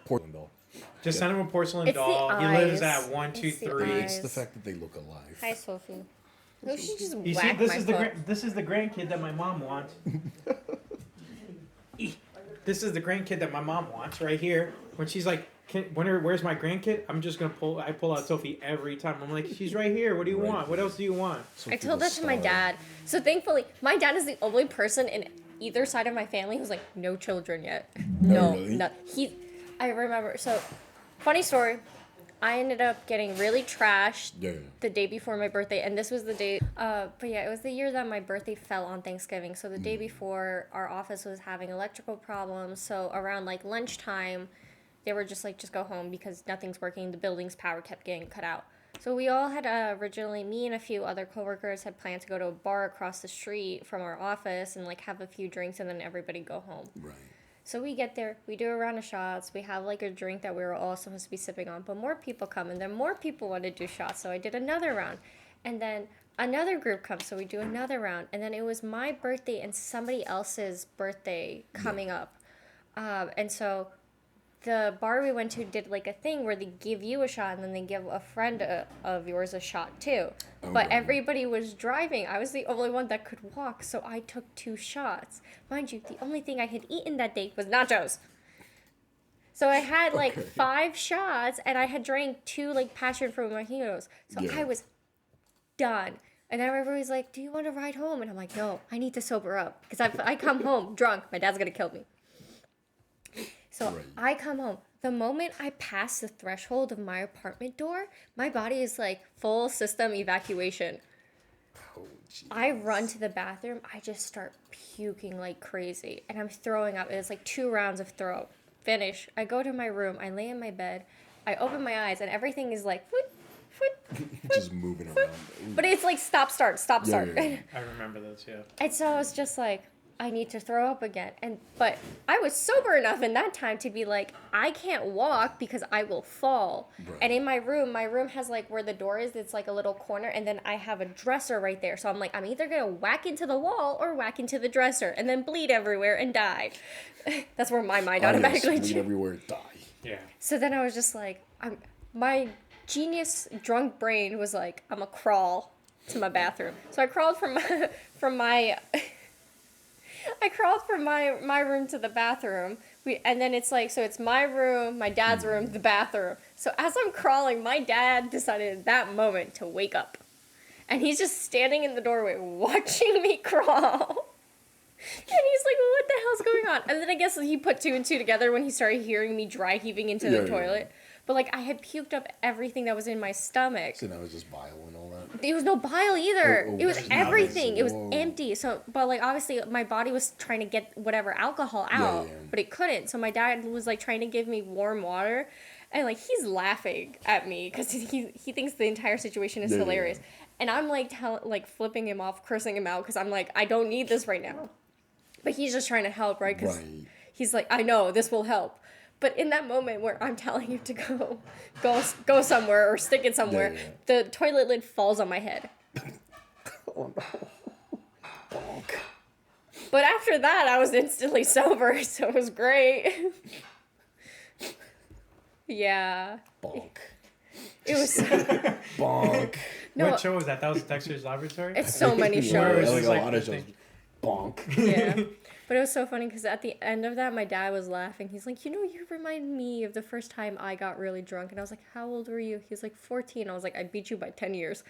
porcelain doll. Just send him a porcelain doll. He lives at 123. It's the fact that they look alive. Hi, Sophie. No, she just you see, this is the grandkid that my mom wants. This is the grandkid that my mom wants right here. When she's like, where's my grandkid? I'm just gonna pull out Sophie every time. I'm like, she's right here. What do you want? What else do you want? I told that to my dad. So thankfully, my dad is the only person in either side of my family who's like, no children yet. No, really? I remember. So, funny story. I ended up getting really trashed the day before my birthday, and this was the day. But yeah, it was the year that my birthday fell on Thanksgiving. So the day before, our office was having electrical problems. So around like lunchtime, they were just like, just go home because nothing's working. The building's power kept getting cut out. So we all had originally, me and a few other coworkers had planned to go to a bar across the street from our office and like have a few drinks and then everybody go home. Right. So we get there, we do a round of shots, we have like a drink that we were all supposed to be sipping on, but more people come and then more people want to do shots, so I did another round. And then another group comes, so we do another round. And then it was my birthday and somebody else's birthday coming up. And so the bar we went to did like a thing where they give you a shot and then they give a friend of yours a shot too. Okay. But everybody was driving. I was the only one that could walk, so I took 2 shots. Mind you, the only thing I had eaten that day was nachos. So I had like 5 shots and I had drank 2 like passion fruit mojitos. So I was done. And then everybody's like, do you want to ride home? And I'm like, no, I need to sober up. Because if I come home drunk, my dad's going to kill me. So I come home. The moment I pass the threshold of my apartment door, my body is like full system evacuation. Oh, I run to the bathroom. I just start puking like crazy. And I'm throwing up. It's like 2 rounds of throw. Finish. I go to my room. I lay in my bed. I open my eyes and everything is like, just moving around. But it's like stop, start. I remember this, yeah. And so I was just like, I need to throw up again. But I was sober enough in that time to be like, I can't walk because I will fall. Right. And in my room has like where the door is, it's like a little corner, and then I have a dresser right there. So I'm like, I'm either gonna whack into the wall or whack into the dresser and then bleed everywhere and die. That's where my mind automatically bleed everywhere, die. Yeah. So then I was just like, my genius drunk brain was like, I'm gonna crawl to my bathroom. So I crawled from my room to the bathroom. And then it's like, so it's my room, my dad's room, the bathroom. So as I'm crawling, my dad decided at that moment to wake up. And he's just standing in the doorway watching me crawl. And he's like, what the hell's going on? And then I guess he put 2 and 2 together when he started hearing me dry heaving into the toilet. But like I had puked up everything that was in my stomach. So now it's just bile and all that? There was no bile either. It was everything. It was empty. So, but like obviously my body was trying to get whatever alcohol out, but it couldn't. So my dad was like trying to give me warm water, and like he's laughing at me because he thinks the entire situation is hilarious. And I'm like flipping him off, cursing him out because I'm like, I don't need this right now. But he's just trying to help, right? Because he's like, I know this will help. But in that moment where I'm telling him to go somewhere or stick it somewhere, the toilet lid falls on my head. Oh no. Bonk. But after that, I was instantly sober, so it was great. Yeah. Bonk. It was bonk. No, what show was that? That was Dexter's Laboratory? It's so many shows. Like a lot of shows. Bonk. Yeah. But it was so funny because at the end of that, my dad was laughing. He's like, you remind me of the first time I got really drunk. And I was like, how old were you? He was like, 14. I was like, I beat you by 10 years.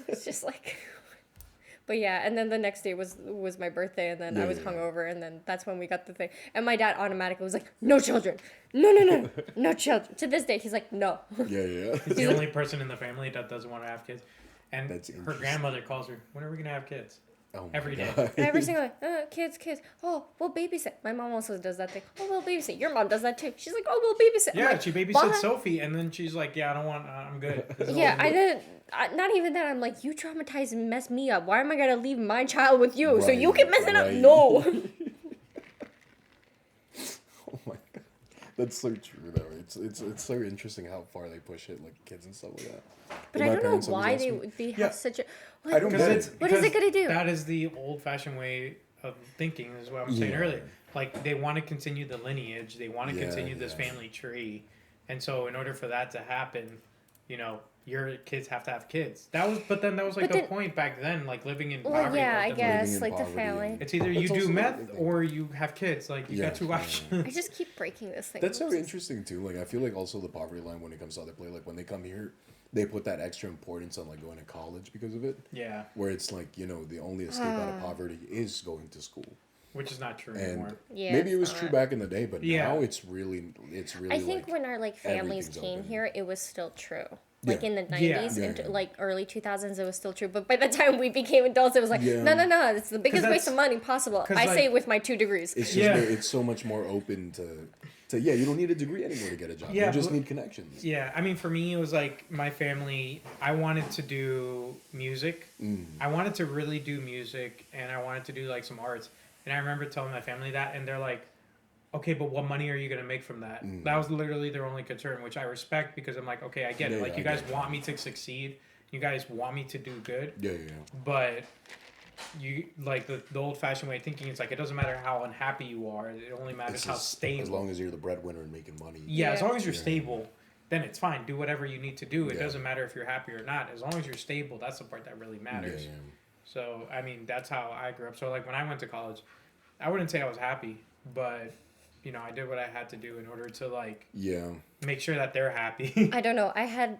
It's just like... But yeah, and then the next day was my birthday, and then I was hungover, and then that's when we got the thing. And my dad automatically was like, no children. No children. To this day, he's like, no. Yeah. He's the only person in the family that doesn't want to have kids. And her grandmother calls her, when are we going to have kids? Oh every day. Every single day. Kids. Oh, we'll babysit. My mom also does that thing. Oh, we'll babysit. Your mom does that too. She's like, oh, we'll babysit. Yeah, she babysits Sophie, and then she's like, yeah, I don't want, I'm good. Yeah, I didn't, not even that. I'm like, you traumatized and messed me up. Why am I going to leave my child with you so you can mess it up? No. Oh my God. That's so true, though. It's so interesting how far they push it, like kids and stuff like that. But I don't know why they have such a... Like, I don't get it. What is it going to do? That is the old-fashioned way of thinking, is what I'm saying earlier. Like, they want to continue the lineage. They want to continue this family tree. And so in order for that to happen, you know, your kids have to have kids. But then that was like the point back then, like living in poverty. Well, yeah, like I guess, like the family. It's either you do meth or you have kids. Like, you got two options. I just keep breaking this thing. That's so interesting, too. Like, I feel like also the poverty line when it comes to other play, like when they come here, they put that extra importance on like going to college because of it. Yeah. Where it's like, you know, the only escape out of poverty is going to school. Which is not true anymore. Yeah, maybe it was true back in the day, but now it's really I think when our like families came here, it was still true. Like in the 90s and like early 2000s, it was still true. But by the time we became adults, it was like, no, it's the biggest waste of money possible. I say with my 2 degrees. It's just it's so much more open to you don't need a degree anymore to get a job. You just need connections. Yeah, I mean, for me, it was like my family, I wanted to do music. I wanted to really do music, and I wanted to do like some arts. And I remember telling my family that, and they're like, okay, but what money are you going to make from that? That was literally their only concern, which I respect because I'm like, okay, I get it. Like, you guys want me to succeed. You guys want me to do good. Yeah. But you, like, the old-fashioned way of thinking, it's like, it doesn't matter how unhappy you are. It only matters how stable. As long as you're the breadwinner and making money. Yeah, as long as you're stable, then it's fine. Do whatever you need to do. It doesn't matter if you're happy or not. As long as you're stable, that's the part that really matters. So, I mean, that's how I grew up. So, like, when I went to college, I wouldn't say I was happy, but, you know, I did what I had to do in order to, like, make sure that they're happy. I don't know.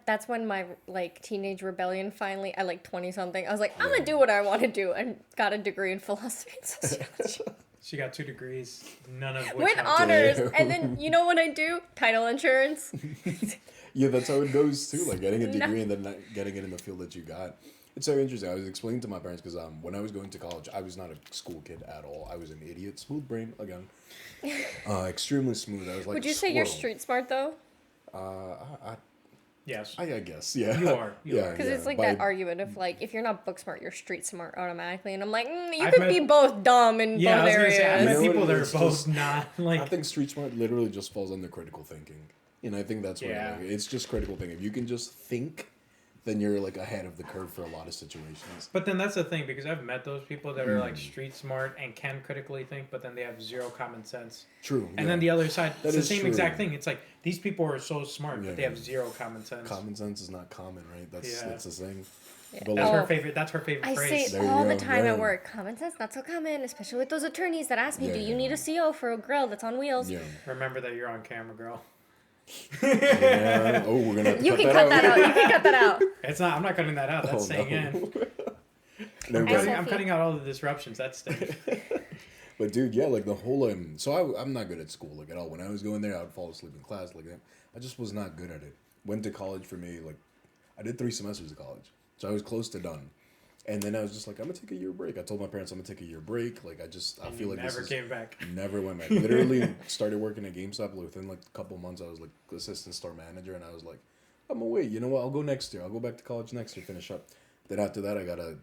That's when my, like, teenage rebellion finally, at, like, 20-something, I was like, I'm going to do what I want to do, and got a degree in philosophy and sociology. She got 2 degrees, none of which... With honors! And then, you know what I do? Title insurance. Yeah, that's how it goes, too. Like, getting a degree and then not getting it in the field that you got. It's so interesting. I was explaining to my parents because when I was going to college, I was not a school kid at all. I was an idiot. Smooth brain, again. Extremely smooth. I was like Would you say you're street smart, though? Yes. I guess, yeah. You are. Because it's like that argument of, like, if you're not book smart, you're street smart automatically. And I'm like, you could be both dumb in both areas. Say, I met people that are both not, like... I think street smart literally just falls under critical thinking. And I think that's what it's just critical thinking. If you can just think... then you're like ahead of the curve for a lot of situations. But then that's the thing, because I've met those people that are like street smart and can critically think, but then they have zero common sense. True. And then the other side, it's the same exact thing. It's like these people are so smart, but they have zero common sense. Common sense is not common, right? That's the thing. Yeah. But that's her favorite. That's her favorite I phrase. say it all the time at work. Common sense, not so common, especially with those attorneys that ask me, "Do you need a CO for a grill that's on wheels?" Yeah. Remember that you're on camera, girl. Oh, we're gonna. You can cut that out. You can cut that out. It's not. I'm not cutting that out. That's staying in. I'm cutting out all the disruptions. That's staying. But dude, yeah, like the whole so I'm not good at school like at all. When I was going there, I would fall asleep in class like that. I just was not good at it. Went to college for me like I did 3 semesters of college, so I was close to done. And then I was just like, I'm gonna take a year break. I told my parents I'm gonna take a year break. Like I feel like never came back. Never went back. Literally started working at GameStop. Within like a couple months, I was like assistant store manager, and I was like, I'm gonna wait. You know what? I'll go next year. I'll go back to college next year. Finish up. Then after that, I got a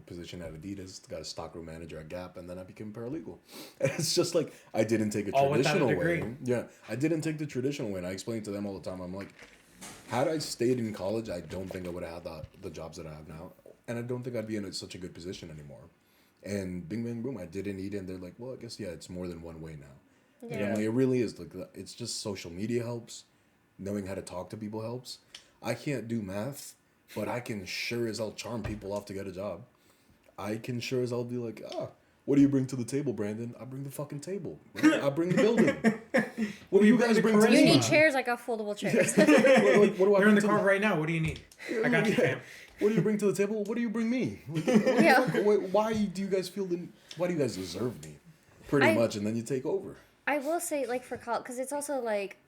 position at Adidas. Got a stockroom manager at Gap, and then I became paralegal. And it's just like I didn't take a traditional way. Yeah, I didn't take the traditional way. And I explain to them all the time. I'm like, had I stayed in college, I don't think I would have had the jobs that I have now. And I don't think I'd be in such a good position anymore. And bing, bang, boom, I didn't eat it. And they're like, well, I guess, it's more than one way now. Yeah. And I'm like, it really is. Like, it's just social media helps. Knowing how to talk to people helps. I can't do math, but I can sure as hell charm people off to get a job. I can sure as hell be like, what do you bring to the table, Brandon? I bring the fucking table. Right? I bring the building. What do you guys bring to the table? You need chairs, I got foldable chairs. What do I You're in the car right now. What do you need? I got you, fam. What do you bring to the table? What do you bring me? Why do you guys why do you guys deserve me? Pretty much, and then you take over. I will say, like, for college, because it's also, like,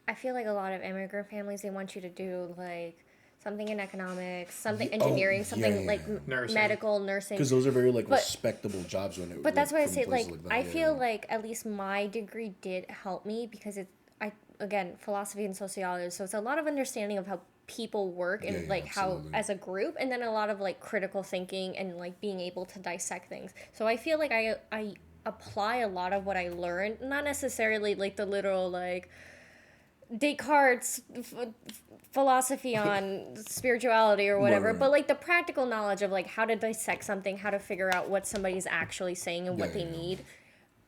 I feel like a lot of immigrant families, they want you to do, like, something in economics, something engineering, something Nursing. medical, nursing. Because those are very respectable jobs when it. But that's why I say I that. feel like at least my degree did help me because again, philosophy and sociology, so it's a lot of understanding of how people work and how as a group, and then a lot of critical thinking and being able to dissect things. So I feel like I apply a lot of what I learned, not necessarily the literal Descartes philosophy on spirituality or whatever, but the practical knowledge of how to dissect something, how to figure out what somebody's actually saying and what they need.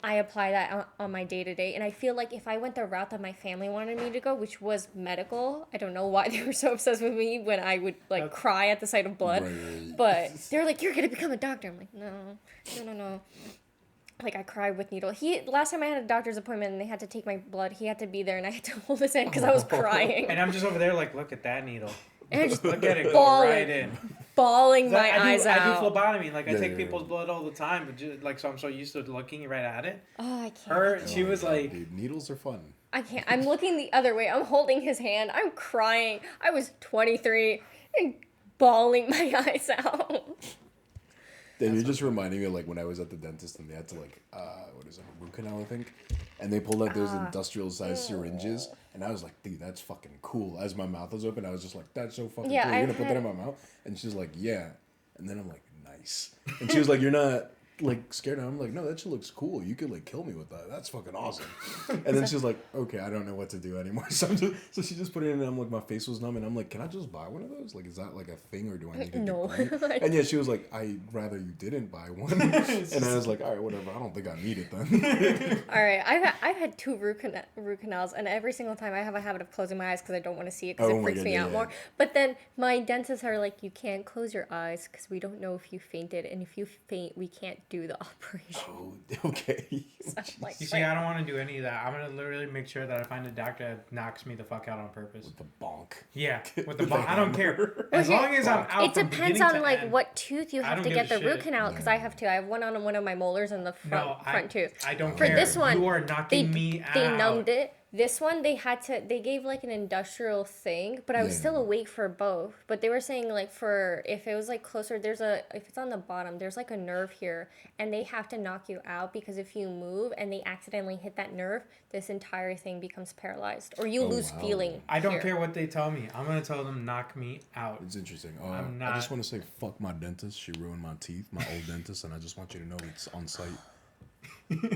I apply that on my day-to-day, and I feel like if I went the route that my family wanted me to go, which was medical, I don't know why they were so obsessed with me when I would cry at the sight of blood, but they're like, you're gonna become a doctor. I'm like, no. I cried with needle. Last time I had a doctor's appointment and they had to take my blood, he had to be there and I had to hold his hand because I was crying. And I'm just over there look at that needle. And I just look at it go right in. Bawling my eyes out. I do phlebotomy. I take people's blood all the time, but just, so I'm so used to looking right at it. Oh, I can't. She was like... Dude, needles are fun. I can't. I'm looking the other way. I'm holding his hand. I'm crying. I was 23 and bawling my eyes out. Then you're just reminding me of when I was at the dentist and they had to root canal, I think, and they pulled out those industrial sized syringes, and I was like, dude, that's fucking cool. As my mouth was open, I was just like, that's so fucking cool. You're gonna put that in my mouth? And she's like, yeah. And then I'm like, nice. And she was like, you're not scared? And I'm like, no, that shit looks cool. You could kill me with that. That's fucking awesome. And then she's like, okay, I don't know what to do anymore. So she just put it in, and I'm like, my face was numb, and I'm like, can I just buy one of those? Is that a thing, or do I need to no. get one? And yeah, she was like, I'd rather you didn't buy one. And I was like, all right, whatever. I don't think I need it then. All right, I've had 2 root canals, and every single time I have a habit of closing my eyes because I don't want to see it because it freaks me out more. But then my dentists are like, you can't close your eyes because we don't know if you fainted, and if you faint, we can't do the operation. Oh, okay. So you see, I don't want to do any of that. I'm going to literally make sure that I find a doctor that knocks me the fuck out on purpose. With the bonk. Yeah, with the bonk. I don't care. As long as I'm out. It depends on what tooth you have to get the root canal, because I have to. I have one on one of my molars in the front tooth. I don't care. For this one, you are knocking me out. They numbed it. This one, they gave an industrial thing, but I was still awake for both. But they were saying if it was closer, if it's on the bottom, there's a nerve here, and they have to knock you out because if you move and they accidentally hit that nerve, this entire thing becomes paralyzed or you lose feeling. I don't care what they tell me. I'm gonna tell them knock me out. It's interesting. I just want to say fuck my dentist. She ruined my teeth, my old dentist, and I just want you to know it's on site.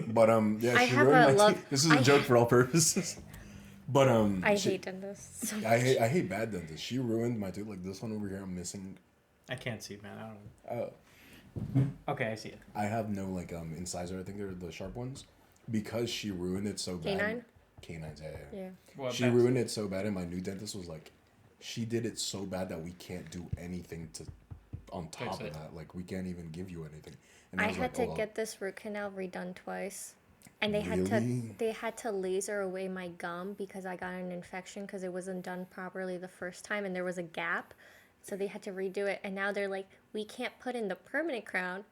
But yeah, she ruined my teeth. This is a joke for all purposes. But I hate dentists. So much. I hate bad dentists. She ruined my tooth. This one over here, I'm missing. I can't see, man. I don't. Oh. Okay, I see it. I have no incisor. I think they're the sharp ones, because she ruined it so bad. Canines, yeah. Well, she ruined it so bad, and my new dentist was like, she did it so bad that we can't do anything on top of that. We can't even give you anything. And I had to get this root canal redone twice, and they had to laser away my gum because I got an infection because it wasn't done properly the first time, and there was a gap, so they had to redo it. And now they're like, we can't put in the permanent crown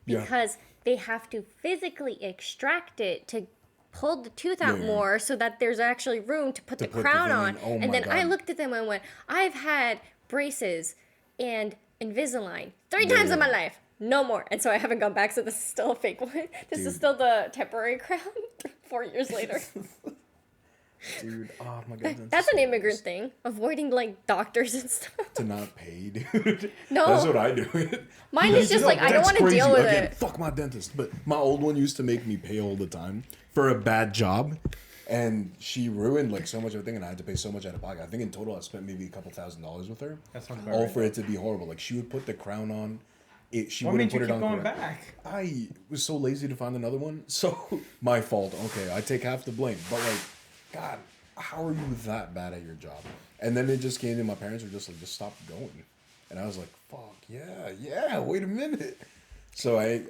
because they have to physically extract it to pull the tooth out more so that there's actually room to put the crown on. And then I looked at them and went, I've had braces and Invisalign 3 times in my life. No more. And so I haven't gone back, so this is still a fake one. This is still the temporary crown 4 years later. Dude, oh my god. That's an immigrant thing. Avoiding doctors and stuff. To not pay, dude. No. That's what I do. Mine is just I don't want to deal with it. Fuck my dentist. But my old one used to make me pay all the time for a bad job. And she ruined so much of the thing, and I had to pay so much out of pocket. I think in total I spent maybe a couple $1,000s with her. That's all for it to be horrible. She would put the crown on. She what wouldn't made put you it keep on going back? I was so lazy to find another one. So my fault. Okay, I take half the blame. But God, how are you that bad at your job? And then it just came to my parents were just just stop going. And I was like, fuck yeah, wait a minute. So I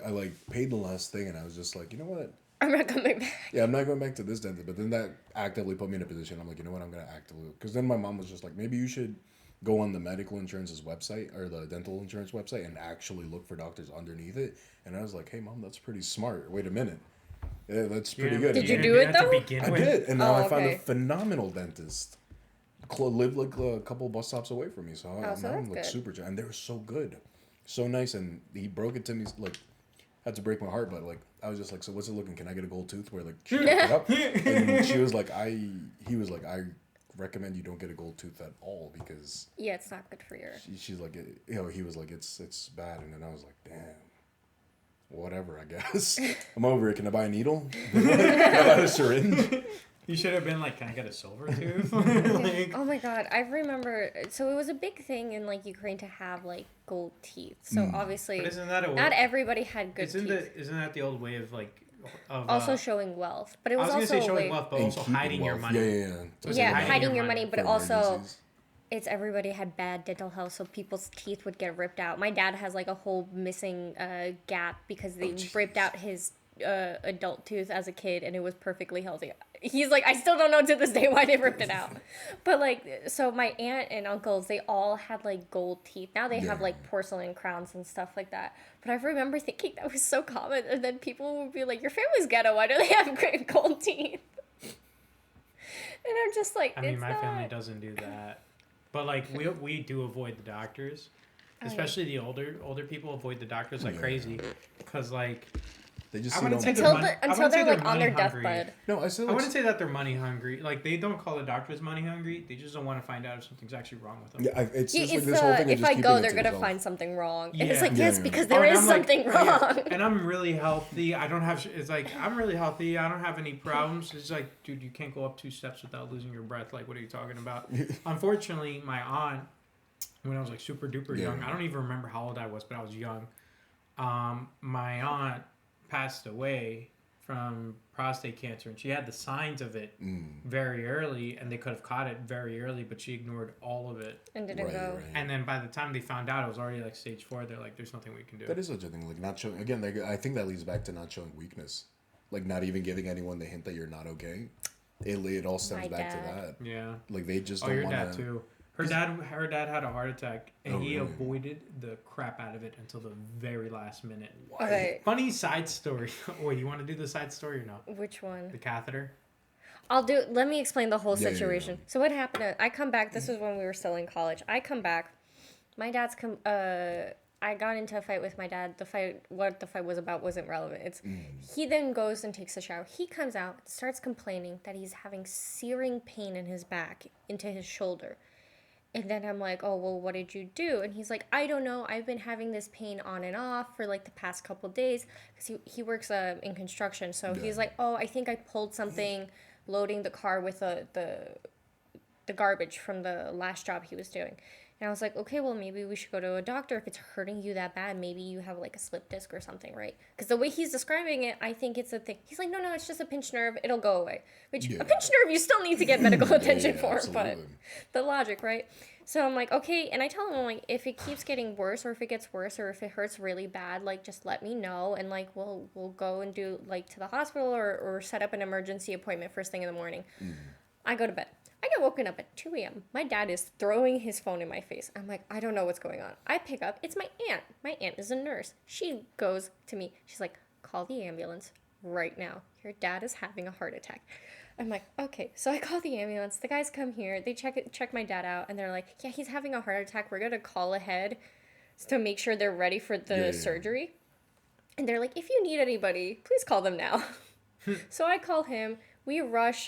paid the last thing, and I was just like, you know what? I'm not coming back. Yeah, I'm not going back to this dentist. But then that actively put me in a position. I'm like, you know what? I'm gonna actively, because then my mom was just like, maybe you should go on the medical insurance's website or the dental insurance website and actually look for doctors underneath it. And I was like, hey, Mom, that's pretty smart. Wait a minute. Yeah, that's pretty good. Did you do it, though? I did. And now I found a phenomenal dentist lived like a couple bus stops away from me, so I'm like good. super. And they were so good, so nice. And he broke it to me like, had to break my heart, but like I was just like, so what's it looking? Can I get a gold tooth? Where like she picked it up, and she was like, he was like, I recommend you don't get a gold tooth at all because it's not good for your. She's like, he was like, it's bad, and then I was like, damn. Whatever, I guess. I'm over it. Can I buy a needle? Can I buy a syringe? You should have been like, can I get a silver tooth? Like, oh my god, I remember. So it was a big thing in like Ukraine to have like gold teeth. So obviously, but isn't that not everybody had good teeth. Isn't that the old way of like? Also showing wealth, but it was also also showing wealth, but also hiding your money. Yeah, hiding your money, but also. It's everybody had bad dental health, so people's teeth would get ripped out. My dad has like a whole missing gap because they ripped out his adult tooth as a kid, and it was perfectly healthy. He's like, I still don't know to this day why they ripped it out. But like, so my aunt and uncles, they all had like gold teeth. Now they have like porcelain crowns and stuff like that. But I remember thinking that was so common, and then people would be like, your family's ghetto, why do they have great gold teeth? And I'm just like, I mean, my family doesn't do that. But like we do avoid the doctors, especially the older people avoid the doctors like crazy, because like they just until they're like on their deathbed. No, I wouldn't say that they're money hungry. Like they don't call the doctors money hungry. They just don't want to find out if something's actually wrong with them. Yeah, it's like this whole thing. If I go, they're gonna find something wrong. And it's like because there is something wrong. Yeah. And I'm really healthy. I don't have. It's like I'm really healthy. I don't have any problems. It's like, dude, you can't go up 2 steps without losing your breath. Like, what are you talking about? Unfortunately, my aunt, when I was like super duper young, I don't even remember how old I was, but I was young. My aunt passed away from prostate cancer, and she had the signs of it very early, and they could have caught it very early, but she ignored all of it and didn't go. Right. And then by the time they found out, it was already like stage 4. They're like, there's nothing we can do. That is such a thing, like not showing. Again, I think that leads back to not showing weakness, like not even giving anyone the hint that you're not okay. It all stems back to that. Yeah, like they just don't want to. Dad too. Her dad had a heart attack, and he avoided the crap out of it until the very last minute. Okay. Funny side story. Wait, you want to do the side story or no? Which one? The catheter. Let me explain the whole situation. Yeah. So what happened? I come back. This was when we were still in college. I come back. My dad's I got into a fight with my dad. What the fight was about wasn't relevant. He then goes and takes a shower. He comes out, starts complaining that he's having searing pain in his back into his shoulder. And then I'm like, oh, well, what did you do? And he's like, I don't know. I've been having this pain on and off for like the past couple of days. Because he works in construction. So he's like, oh, I think I pulled something loading the car with the garbage from the last job he was doing. And I was like, okay, well, maybe we should go to a doctor. If it's hurting you that bad, maybe you have like a slip disc or something, right? Because the way he's describing it, I think it's a thing. He's like, no, it's just a pinched nerve. It'll go away. Which, a pinched nerve, you still need to get medical attention for. Absolutely. But the logic, right? So I'm like, okay. And I tell him, I'm like, if it keeps getting worse or if it gets worse or if it hurts really bad, like, just let me know. And like, we'll go and do like to the hospital or set up an emergency appointment first thing in the morning. I go to bed. I get woken up at 2 a.m. My dad is throwing his phone in my face. I'm like, I don't know what's going on. I pick up. It's my aunt. My aunt is a nurse. She goes to me. She's like, call the ambulance right now. Your dad is having a heart attack. I'm like, okay. So I call the ambulance. The guys come here. They check my dad out. And they're like, yeah, he's having a heart attack. We're going to call ahead to make sure they're ready for the surgery. And they're like, if you need anybody, please call them now. So I call him. We rush.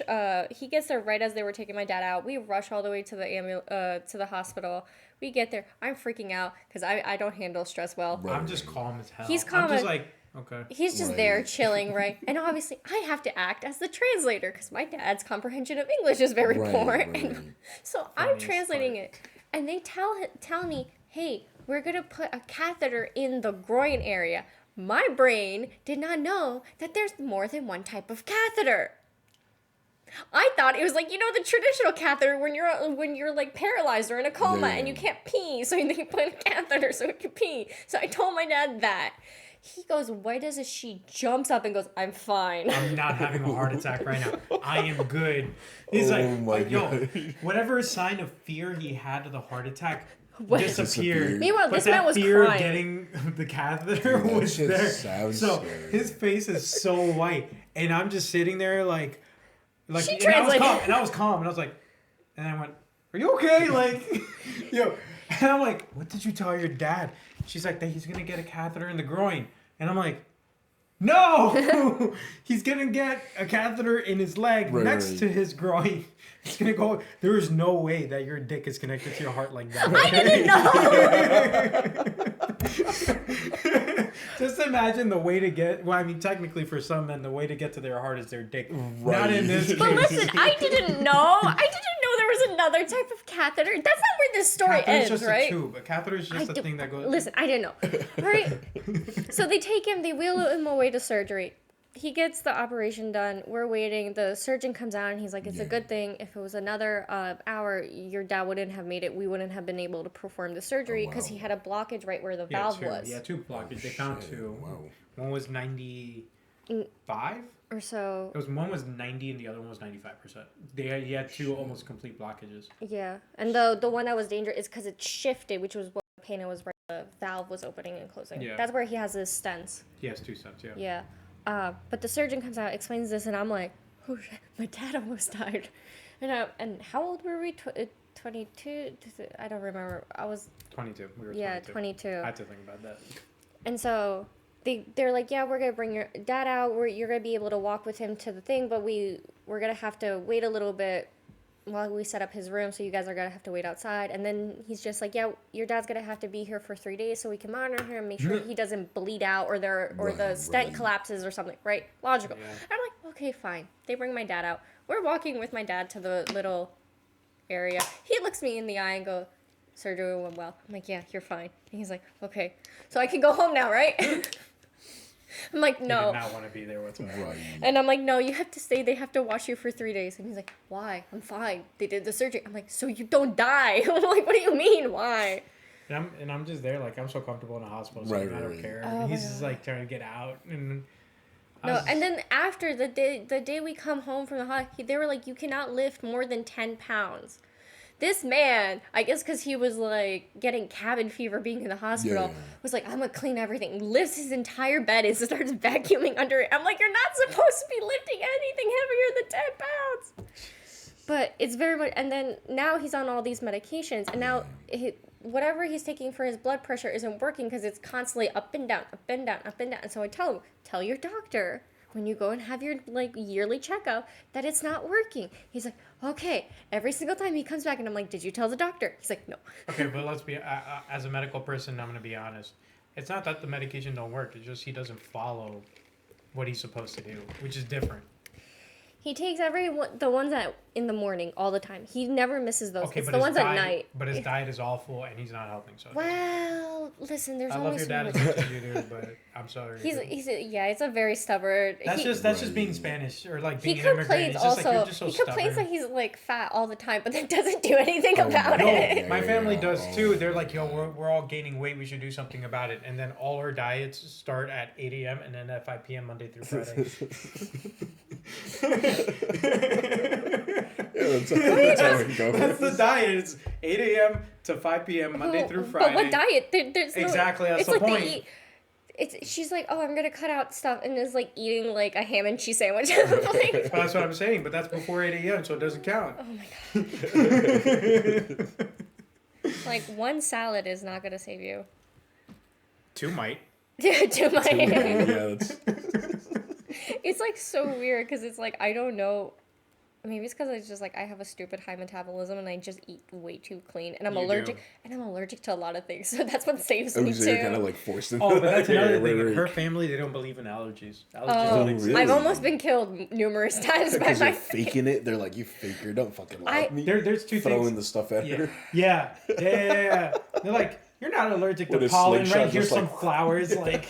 He gets there right as they were taking my dad out. We rush all the way to the hospital. We get there. I'm freaking out because I don't handle stress well. Right. I'm just calm as hell. He's calm. I'm just like, okay. He's just there chilling, right? And obviously, I have to act as the translator because my dad's comprehension of English is very poor. And so I'm translating it, and they tell me, hey, we're gonna put a catheter in the groin area. My brain did not know that there's more than one type of catheter. I thought it was like, the traditional catheter when you're like paralyzed or in a coma and you can't pee, so they put a catheter so you can pee. So I told my dad that. He goes white as a sheet, jumps up and goes, I'm fine. I'm not having a heart attack right now. I am good. He's whatever sign of fear he had of the heart attack disappeared. Meanwhile, but this man was fear crying. Getting the catheter was there. So scary. His face is so white, and I'm just sitting there like she and I was calm, and I was like, and I went, are you okay? Like, yo. And I'm like, what did you tell your dad? She's like, that he's going to get a catheter in the groin. And I'm like, no! He's going to get a catheter in his leg next to his groin. It's going to go. There is no way that your dick is connected to your heart like that. I didn't know! Just imagine the way to get. Well, I mean, technically, for some men, the way to get to their heart is their dick. Right. Not in this case. But listen, I didn't know there was another type of catheter. That's not where this story ends, just right? A tube. A catheter is just a thing that goes. Listen, I didn't know. Right? So they take him, they wheel him away to surgery. He gets the operation done. We're waiting. The surgeon comes out and he's like, it's a good thing. If it was another hour, your dad wouldn't have made it. We wouldn't have been able to perform the surgery because he had a blockage right where the valve was. Yeah, two blockages. They found two. Wow. One was 95? Or so. It was one was 90 and the other one was 95%. He had two almost complete blockages. Yeah, and the one that was dangerous is because it shifted, which was what the pain was right. The valve was opening and closing. Yeah. That's where he has his stents. He has two stents. Yeah. Yeah. But the surgeon comes out, explains this, and I'm like, oh shit, my dad almost died. And how old were we? 22? I don't remember. I was 22. We were 22. I had to think about that. And so they're like, yeah, we're gonna bring your dad out. You're gonna be able to walk with him to the thing, but we're gonna have to wait a little bit while we set up his room, so you guys are gonna have to wait outside. And then he's just like, yeah, your dad's gonna have to be here for 3 days so we can monitor him, make sure he doesn't bleed out or the stent collapses or something, right? Logical. Yeah. I'm like, okay, fine. They bring my dad out. We're walking with my dad to the little area. He looks me in the eye and goes, surgery went well. I'm like, yeah, you're fine. And he's like, okay. So I can go home now, right? I'm like, no. He did not want to be there with me. Right. And I'm like, no, you have to stay. They have to watch you for 3 days. And he's like, why? I'm fine. They did the surgery. I'm like, so you don't die. I'm like, what do you mean? Why? And I'm just there, like, I'm so comfortable in the hospital, so I don't care. Oh, and he's just like trying to get out. And and then after the day we come home from the hospital, they were like, you cannot lift more than 10 pounds. This man, I guess because he was like getting cabin fever being in the hospital, was like, I'm gonna clean everything. Lifts his entire bed and starts vacuuming under it. I'm like, you're not supposed to be lifting anything heavier than 10 pounds. But it's very much, and then now he's on all these medications, and now whatever he's taking for his blood pressure isn't working because it's constantly up and down, up and down, up and down. And so I tell him, tell your doctor when you go and have your like yearly checkup that it's not working. He's like, okay. Every single time he comes back and I'm like, did you tell the doctor? He's like, no. Okay, but let's be, as a medical person, I'm going to be honest. It's not that the medication don't work. It's just he doesn't follow what he's supposed to do, which is different. He takes the ones that in the morning all the time. He never misses those. Okay, it's the ones at night. But his diet is awful, and he's not helping. So well, listen, there's I only love your dad as much as you do, but I'm sorry. It's a very stubborn. That's just being Spanish or like being he an immigrant. Complains also. Like, you're just so he complains stubborn. that he's like fat all the time, but that doesn't do anything about it. My family does too. They're like, yo, we're all gaining weight. We should do something about it. And then all our diets start at 8 a.m. and then at 5 p.m. Monday through Friday. That's how it goes. That's the diet. It's 8 a.m. to 5 p.m. Monday through Friday. But what diet? There's exactly. That's the like point. She's like, oh, I'm gonna cut out stuff, and is like eating like a ham and cheese sandwich. Like, well, that's what I'm saying. But that's before 8 a.m., so it doesn't count. Oh my god. Like one salad is not gonna save you. Two might. Two might. Yeah, It's like so weird because it's like I don't know. Maybe it's because it's just like I have a stupid high metabolism and I just eat way too clean and I'm allergic to a lot of things, so that's what saves me so too. You're kind of like forced into but that's another thing. In her family, they don't believe in allergies. Allergies don't exist. Really? I've almost been killed numerous times by my faking it. They're like, you faker, don't fucking lie to me. There's two Throwing things. the stuff at her. Yeah. They're like, you're not allergic to pollen, right? Here's some flowers, like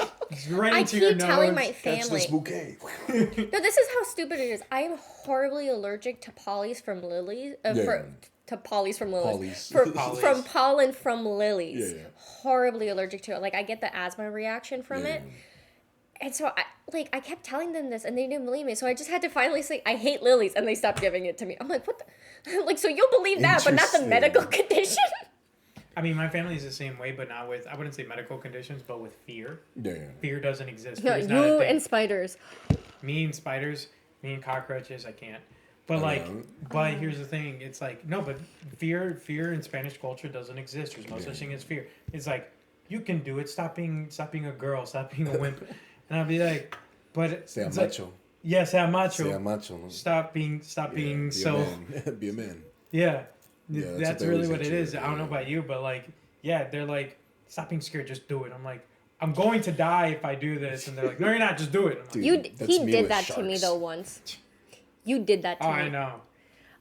right into your nose. I keep telling my family. Catch this bouquet. No, this is how stupid it is. I am horribly allergic to pollen from lilies. From pollen from lilies. Yeah. Horribly allergic to it. Like I get the asthma reaction from it. And so I kept telling them this and they didn't believe me. So I just had to finally say I hate lilies and they stopped giving it to me. I'm like, what the like so you'll believe that but not the medical condition? I mean, my family is the same way, but not with, I wouldn't say medical conditions, but with fear. Yeah. Fear doesn't exist. No, you and spiders. Me and spiders, me and cockroaches, I can't. But here's the thing. It's like, no, but fear in Spanish culture doesn't exist. There's no such thing as fear. It's like, you can do it. Stop being a girl. Stop being a wimp. And I'll be like, but sea macho. Yeah, sea macho. Sea macho. Stop being so. Be a man. Yeah, that's really what it is. I don't know about you, but like, yeah, they're like, stop being scared. Just do it. I'm like, I'm going to die if I do this, and they're like, no, you're not. Just do it. Dude, he did that to me though once. You did that to me. I know.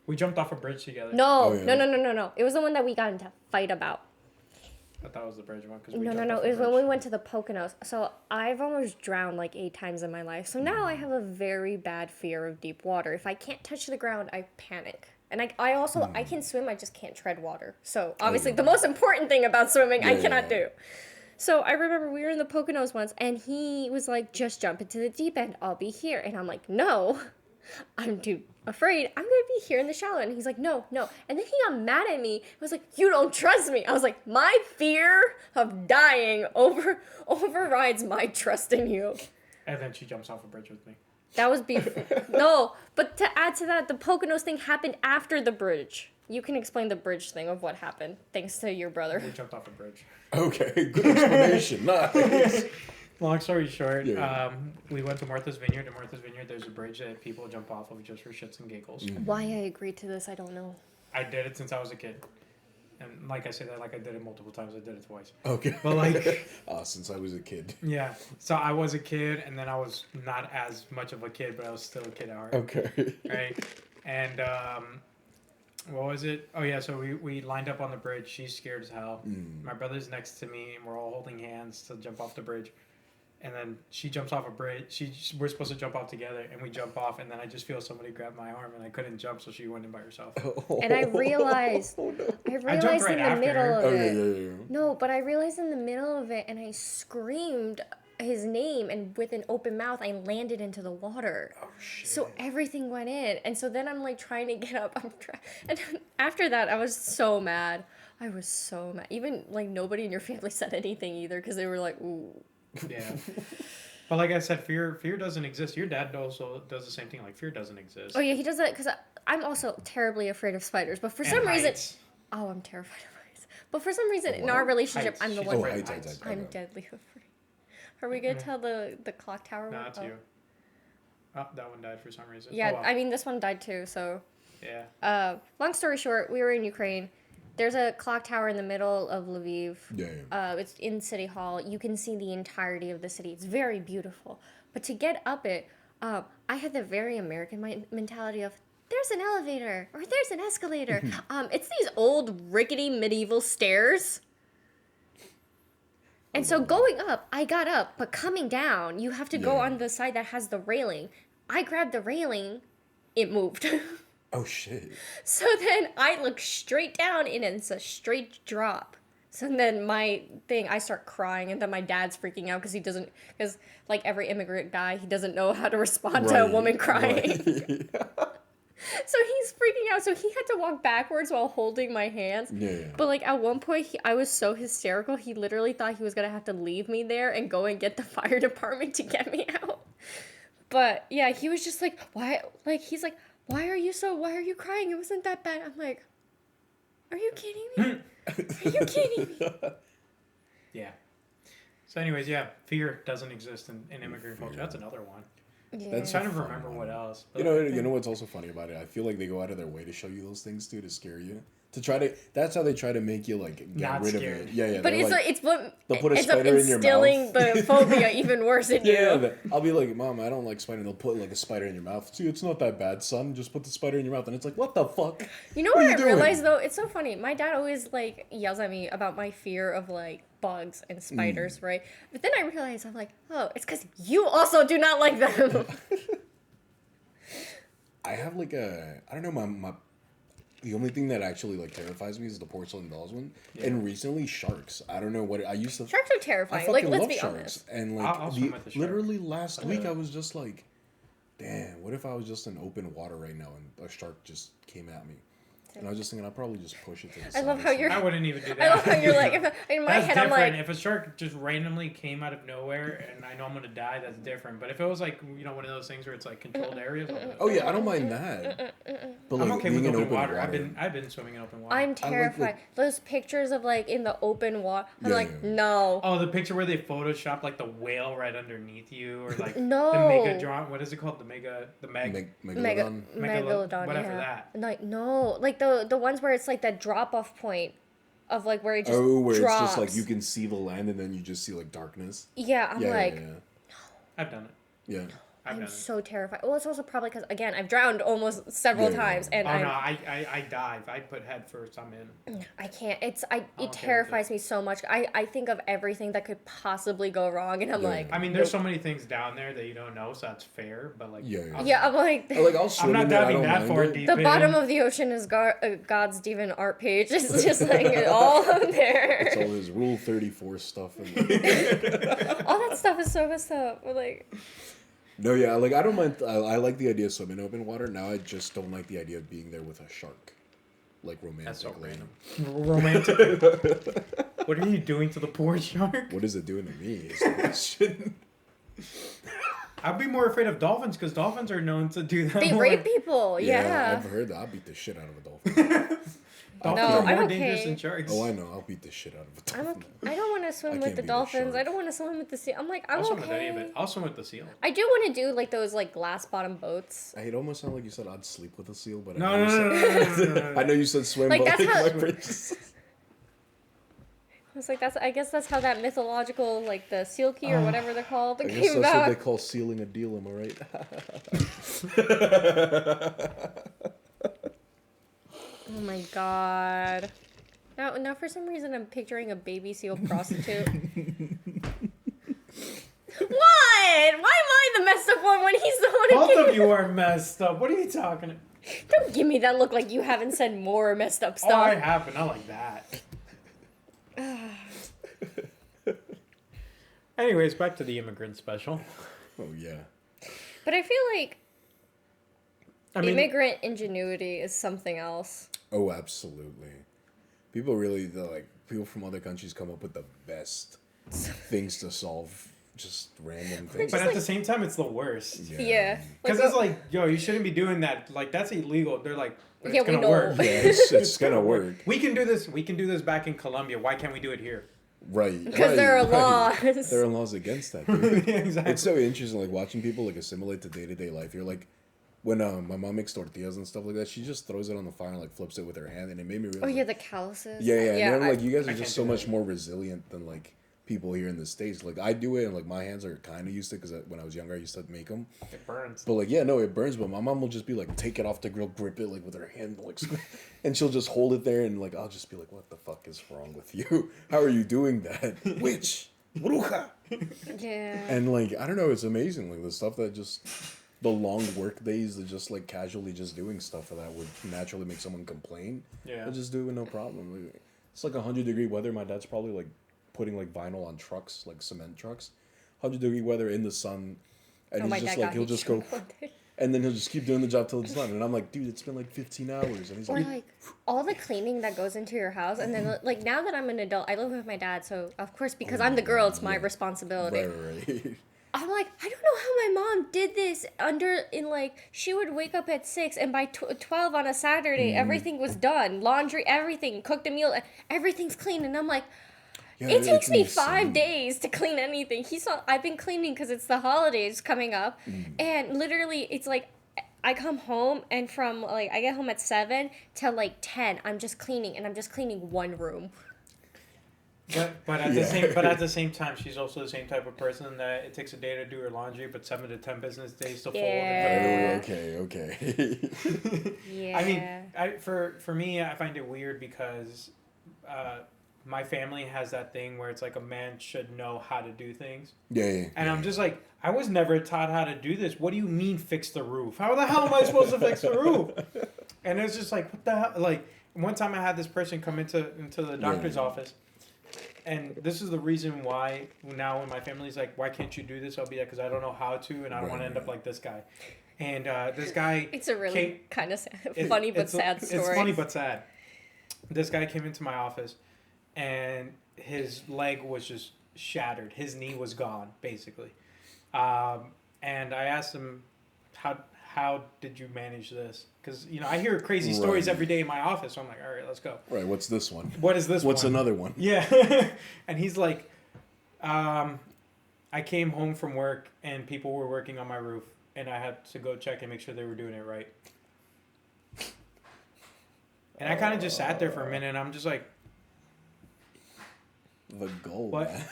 We jumped off a bridge together. No. It was the one that we got into a fight about. I thought it was the bridge one. No. It was when we went to the Poconos. So I've almost drowned like 8 times in my life. So now I have a very bad fear of deep water. If I can't touch the ground, I panic. And I also, I can swim, I just can't tread water. So obviously the most important thing about swimming, I cannot do. So I remember we were in the Poconos once, and he was like, just jump into the deep end. I'll be here. And I'm like, no. I'm too afraid. I'm gonna be here in the shallow. And he's like, no. And then he got mad at me. He was like, you don't trust me. I was like, my fear of dying overrides my trust in you. And then she jumps off a bridge with me. That was before. No, but to add to that, the Poconos thing happened after the bridge. You can explain the bridge thing of what happened, thanks to your brother. We jumped off a bridge. Okay, good explanation. Nice. Long story short, we went to Martha's Vineyard. In Martha's Vineyard, there's a bridge that people jump off of just for shits and giggles. Why I agreed to this, I don't know. I did it since I was a kid. And like I said, I did it multiple times. I did it twice. Okay. But like... since I was a kid. Yeah. So I was a kid, and then I was not as much of a kid, but I was still a kid at heart. Okay. Right? And... what was it? Oh, yeah, so we lined up on the bridge. She's scared as hell. My brother's next to me, and we're all holding hands to jump off the bridge. And then she jumps off a bridge. We're supposed to jump off together, and we jump off, and then I just feel somebody grab my arm, and I couldn't jump, so she went in by herself. And I realized in the middle of it. Yeah. No, but I realized in the middle of it, and I screamed his name, and with an open mouth, I landed into the water. Oh, shit. So everything went in, and so then I'm like trying to get up. And after that, I was so mad. I was so mad. Even like nobody in your family said anything either, because they were like, ooh. Yeah. But like I said, fear doesn't exist. Your dad also does the same thing. Like, fear doesn't exist. Oh, yeah, he does that because I'm also terribly afraid of spiders. But for some reason... Oh, I'm terrified of heights. But for some reason, in our relationship, I'm the one... I'm deadly afraid. Are we going to tell the clock tower one? No, it's you. Oh, that one died for some reason. Yeah, I mean, this one died too, so... Yeah. Long story short, we were in Ukraine. There's a clock tower in the middle of Lviv. Yeah. It's in City Hall. You can see the entirety of the city. It's very beautiful. But to get up it, I had the very American mentality of, there's an elevator, or there's an escalator. It's these old, rickety, medieval stairs. And so going up, I got up. But coming down, you have to go on the side that has the railing. I grabbed the railing. It moved. Oh, shit. So then I look straight down, and it's a straight drop. So then I start crying, and then my dad's freaking out because like every immigrant guy, he doesn't know how to respond to a woman crying. So he's freaking out. So he had to walk backwards while holding my hands. Yeah. But like at one point, I was so hysterical, he literally thought he was going to have to leave me there and go and get the fire department to get me out. But yeah, he was just like, why? Like, he's like, why are you crying? It wasn't that bad. I'm like, are you kidding me? Are you kidding me? Yeah. So anyways, yeah, fear doesn't exist in immigrant culture. That's another one. Yeah. I'm trying to remember what else. You know what's also funny about it? I feel like they go out of their way to show you those things too, to scare you. That's how they try to make you like get not rid scared. of it. Yeah. But they'll put a spider in your mouth. instilling the phobia even worse in you. Yeah, I'll be like, Mom, I don't like spider. And they'll put like a spider in your mouth. See, it's not that bad, son. Just put the spider in your mouth. And it's like, what the fuck? You know what I realized though? It's so funny. My dad always like yells at me about my fear of like bugs and spiders, right? But then I realized, I'm like, oh, it's because you also do not like them. I have like I don't know, the only thing that actually like terrifies me is the porcelain dolls one, and recently sharks. I don't know what I used to. Sharks are terrifying. I like, fucking let's love be sharks, honest. and like literally last week I was just like, damn, what if I was just in open water right now and a shark just came at me? And I was just thinking, I'll probably just push it to the I side. love how you're. I wouldn't even do that. I love how you're like. In my That's head, different. I'm like. If a shark just randomly came out of nowhere and I know I'm gonna die, that's different. But if it was like one of those things where it's like controlled areas. Oh yeah, I don't mind that. But like I'm okay being with in open water. I've been swimming in open water. I'm terrified. Those pictures of like in the open water. I'm like, no. Oh, the picture where they photoshopped like the whale right underneath you, or like no. the megadron. What is it called? Megalodon. Megalodon. Whatever yeah. that. Like no, like the ones where it's like that drop off point, of like where it just where drops. it's just like you can see the land and then you just see like darkness. Yeah, I'm like. No. I've done it. Yeah. I'm so terrified. Well, it's also probably because, again, I've drowned almost several times, and I dive. I put head first. I'm in. I can't. It terrifies me so much. I think of everything that could possibly go wrong, and I'm like. I mean, there's so many things down there that you don't know, so that's fair. But like, I'm like. I'll swim I'm not diving that far deep. The bottom of the ocean is God's Steven art page. It's just like all there. It's all his Rule 34 stuff. All that stuff is so messed up. We're like. No, yeah, like I don't mind. I like the idea of swimming in open water. Now I just don't like the idea of being there with a shark, like romantically. That's so random. Romantic. What are you doing to the poor shark? What is it doing to me? Is the question. I'd be more afraid of dolphins because dolphins are known to do that. They rape people. Yeah. I've heard that. I'll beat the shit out of a dolphin. Dolphins are more dangerous than sharks. Oh, I know. I'll beat the shit out of a dolphin. I don't want to swim with the dolphins. I don't want to swim with the seal. I'm like, I'll swim with any of it. I'll swim with the seal. I do want to do like those like glass bottom boats. It almost sounded like you said I'd sleep with a seal, but no. I know you said swim, like, but that's like how... my brain. I was like, I guess that's how that mythological, like the seal key or whatever they're called, I guess came that's about. what they call sealing a deal. Am I right? Oh my god. Now for some reason I'm picturing a baby seal prostitute. What? Why am I the messed up one when he's the one? Both of you are messed up. What are you talking about? Don't give me that look like you haven't said more messed up stuff. Oh, I have, but not like that. Anyways, back to the immigrant special. Oh yeah. But I feel like immigrant ingenuity is something else. Oh, absolutely. People really, people from other countries come up with the best things to solve just random things. But at the same time, it's the worst. Yeah. Because it's like, yo, you shouldn't be doing that. Like, that's illegal. They're like, it's yeah, gonna we know. work. Yeah, it's gonna work. We can do this. We can do this back in Colombia. Why can't we do it here? Right. Because there are laws. There are laws against that, dude. Exactly. It's so interesting, like, watching people, like, assimilate to day-to-day life. You're like, when my mom makes tortillas and stuff like that, she just throws it on the fire and, like, flips it with her hand, and it made me realize... Oh, yeah, the calluses. Yeah. And I'm like, you guys are just so much that. more resilient than, like, people here in the States. Like, I do it, and, like, my hands are kind of used to it, because when I was younger, I used to make them. It burns. But, like, yeah, no, it burns, but my mom will just be like, take it off the grill, grip it, like, with her hand, like, and she'll just hold it there, and, like, I'll just be like, what the fuck is wrong with you? How are you doing that? Witch! Bruja! Yeah. And, like, I don't know, it's amazing, like, the stuff that just... The long work days, the just, like, casually just doing stuff that would naturally make someone complain. Yeah. They'll just do it with no problem. Like, it's like 100-degree weather. My dad's probably, like, putting, like, vinyl on trucks, like, cement trucks. 100-degree weather in the sun. And he's just, like, he'll just go... And then he'll just keep doing the job till it's done. And I'm like, dude, it's been, like, 15 hours. And he's or, like, all the cleaning that goes into your house. And then, like, now that I'm an adult, I live with my dad. So, of course, because I'm the girl, it's my responsibility. Right. I'm like, I don't know how my mom did this she would wake up at 6 and by 12 on a Saturday, everything was done. Laundry, everything, cooked a meal, everything's clean. And I'm like, it takes me 5 days to clean anything. I've been cleaning because it's the holidays coming up. And literally, it's like, I come home and from, like, I get home at 7 till, like, 10, I'm just cleaning and I'm just cleaning one room. But at the same time, she's also the same type of person that it takes a day to do her laundry, but 7 to 10 business days to fold it. Okay. Yeah. I mean, for me, I find it weird because my family has that thing where it's like a man should know how to do things. Yeah. And I'm just like, I was never taught how to do this. What do you mean fix the roof? How the hell am I supposed to fix the roof? And it's just like, what the hell? Like, one time I had this person come into the doctor's office. And this is the reason why now when my family's like, why can't you do this? I'll be like, because I don't know how to, and I don't want to end up like this guy. And this guy... It's a really kind of funny but sad story. It's funny but sad. This guy came into my office, and his leg was just shattered. His knee was gone, basically. And I asked him, how did you manage this? Because, I hear crazy stories every day in my office. So I'm like, all right, let's go. Right, what's this one? What is this What's another one? Yeah. And he's like, I came home from work, and people were working on my roof, and I had to go check and make sure they were doing it right. And I kind of just sat there for a minute, and I'm just like... The goal, what? Man.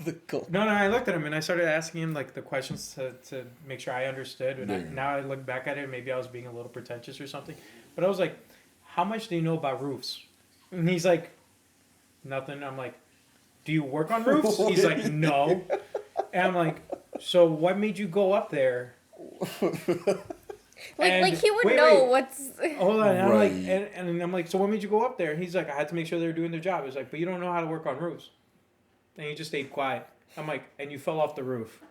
The goal. No, I looked at him, and I started asking him, like, the questions to make sure I understood. And now I look back at it, maybe I was being a little pretentious or something. But I was like, how much do you know about roofs? And he's like, nothing. I'm like, do you work on roofs? He's like, no. And I'm like, so what made you go up there? Like he would know what's... Hold on. And I'm like, and I'm like, so what made you go up there? And he's like, I had to make sure they were doing their job. He's like, but you don't know how to work on roofs. And he just stayed quiet. I'm like, and you fell off the roof.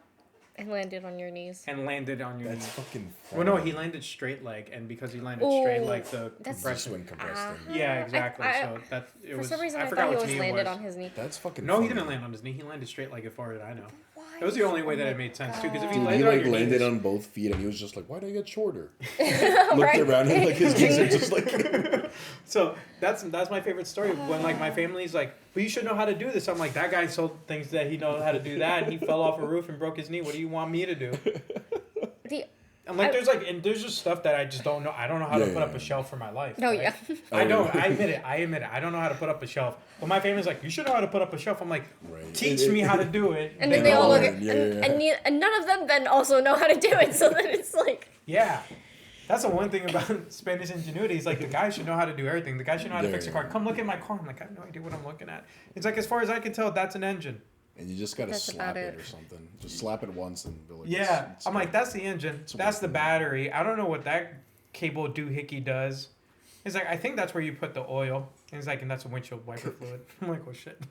And landed on your knees. That's fucking Well, funny. no, he landed straight leg, and because he landed straight leg, the compression. Yeah, exactly. So that it for was. some reason, I forgot thought he what always knee it landed was. on his knee. That's fucking. No, funny. he didn't land on his knee. He landed straight leg, as far as I know. What? That was the only way that it made sense too. Because if he Dude, landed on your landed knee, on both feet, and he was just like, "Why do I get shorter?" Looked around and like his knees are just like. So that's my favorite story. When like my family's like, "Well, you should know how to do this." I'm like, "That guy told things that he knows how to do that, and he fell off a roof and broke his knee. What do you want me to do?" I'm like, there's just stuff that I just don't know. I don't know how to put up a shelf for my life. No, right? yeah. I don't. I admit it. I don't know how to put up a shelf. But my family's like, you should know how to put up a shelf. I'm like, teach me how to do it. And then they all look at, and none of them then also know how to do it. So then it's like. Yeah. That's the one thing about Spanish ingenuity is like the guy should know how to do everything. The guy should know how to fix a car. Come look at my car. I'm like, I have no idea what I'm looking at. It's like, as far as I can tell, that's an engine. And you just gotta slap it or something. Just slap it once and be like, yeah. I'm like, that's the engine. That's the battery. I don't know what that cable doohickey does. He's like, I think that's where you put the oil. And he's like, and that's a windshield wiper fluid. I'm like, oh shit.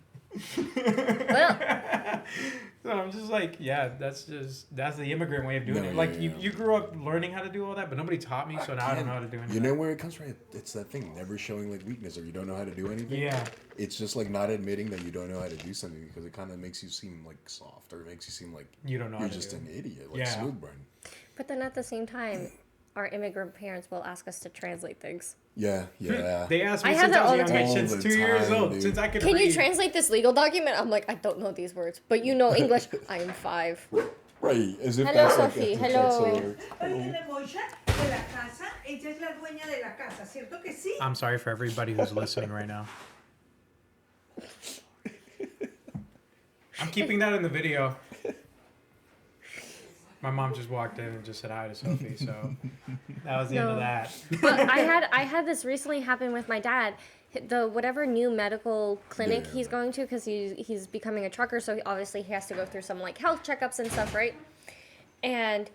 Well. So I'm just like, yeah, that's the immigrant way of doing it. Like you grew up learning how to do all that, but nobody taught me, so now I don't know how to do anything. You know where it comes from? It's that thing, never showing like weakness or you don't know how to do anything. Yeah. It's just like not admitting that you don't know how to do something because it kind of makes you seem like soft or it makes you seem like you don't know. You're just an idiot, like smooth brain. But then at the same time, our immigrant parents will ask us to translate things. Yeah. They ask me I have that all the time. time. Since 2 years old, dude. Since I can you translate this legal document? I'm like, I don't know these words, but you know English. I am 5. Right, as if hello, that's Sophie. like Hello. I'm sorry for everybody who's listening right now. I'm keeping that in the video. My mom just walked in and just said hi to Sophie, so that was the end of that. But I had this recently happen with my dad. The whatever new medical clinic he's going to, because he's becoming a trucker, so obviously he has to go through some like health checkups and stuff, right? And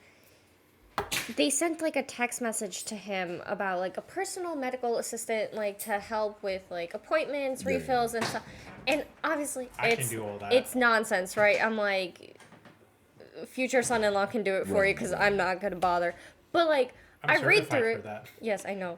they sent like a text message to him about like a personal medical assistant, like to help with like appointments, refills, and stuff. And obviously I can do all that. It's nonsense, right? I'm like, future son-in-law can do it for you because I'm not gonna bother. But like, I read through it. Yes, I know.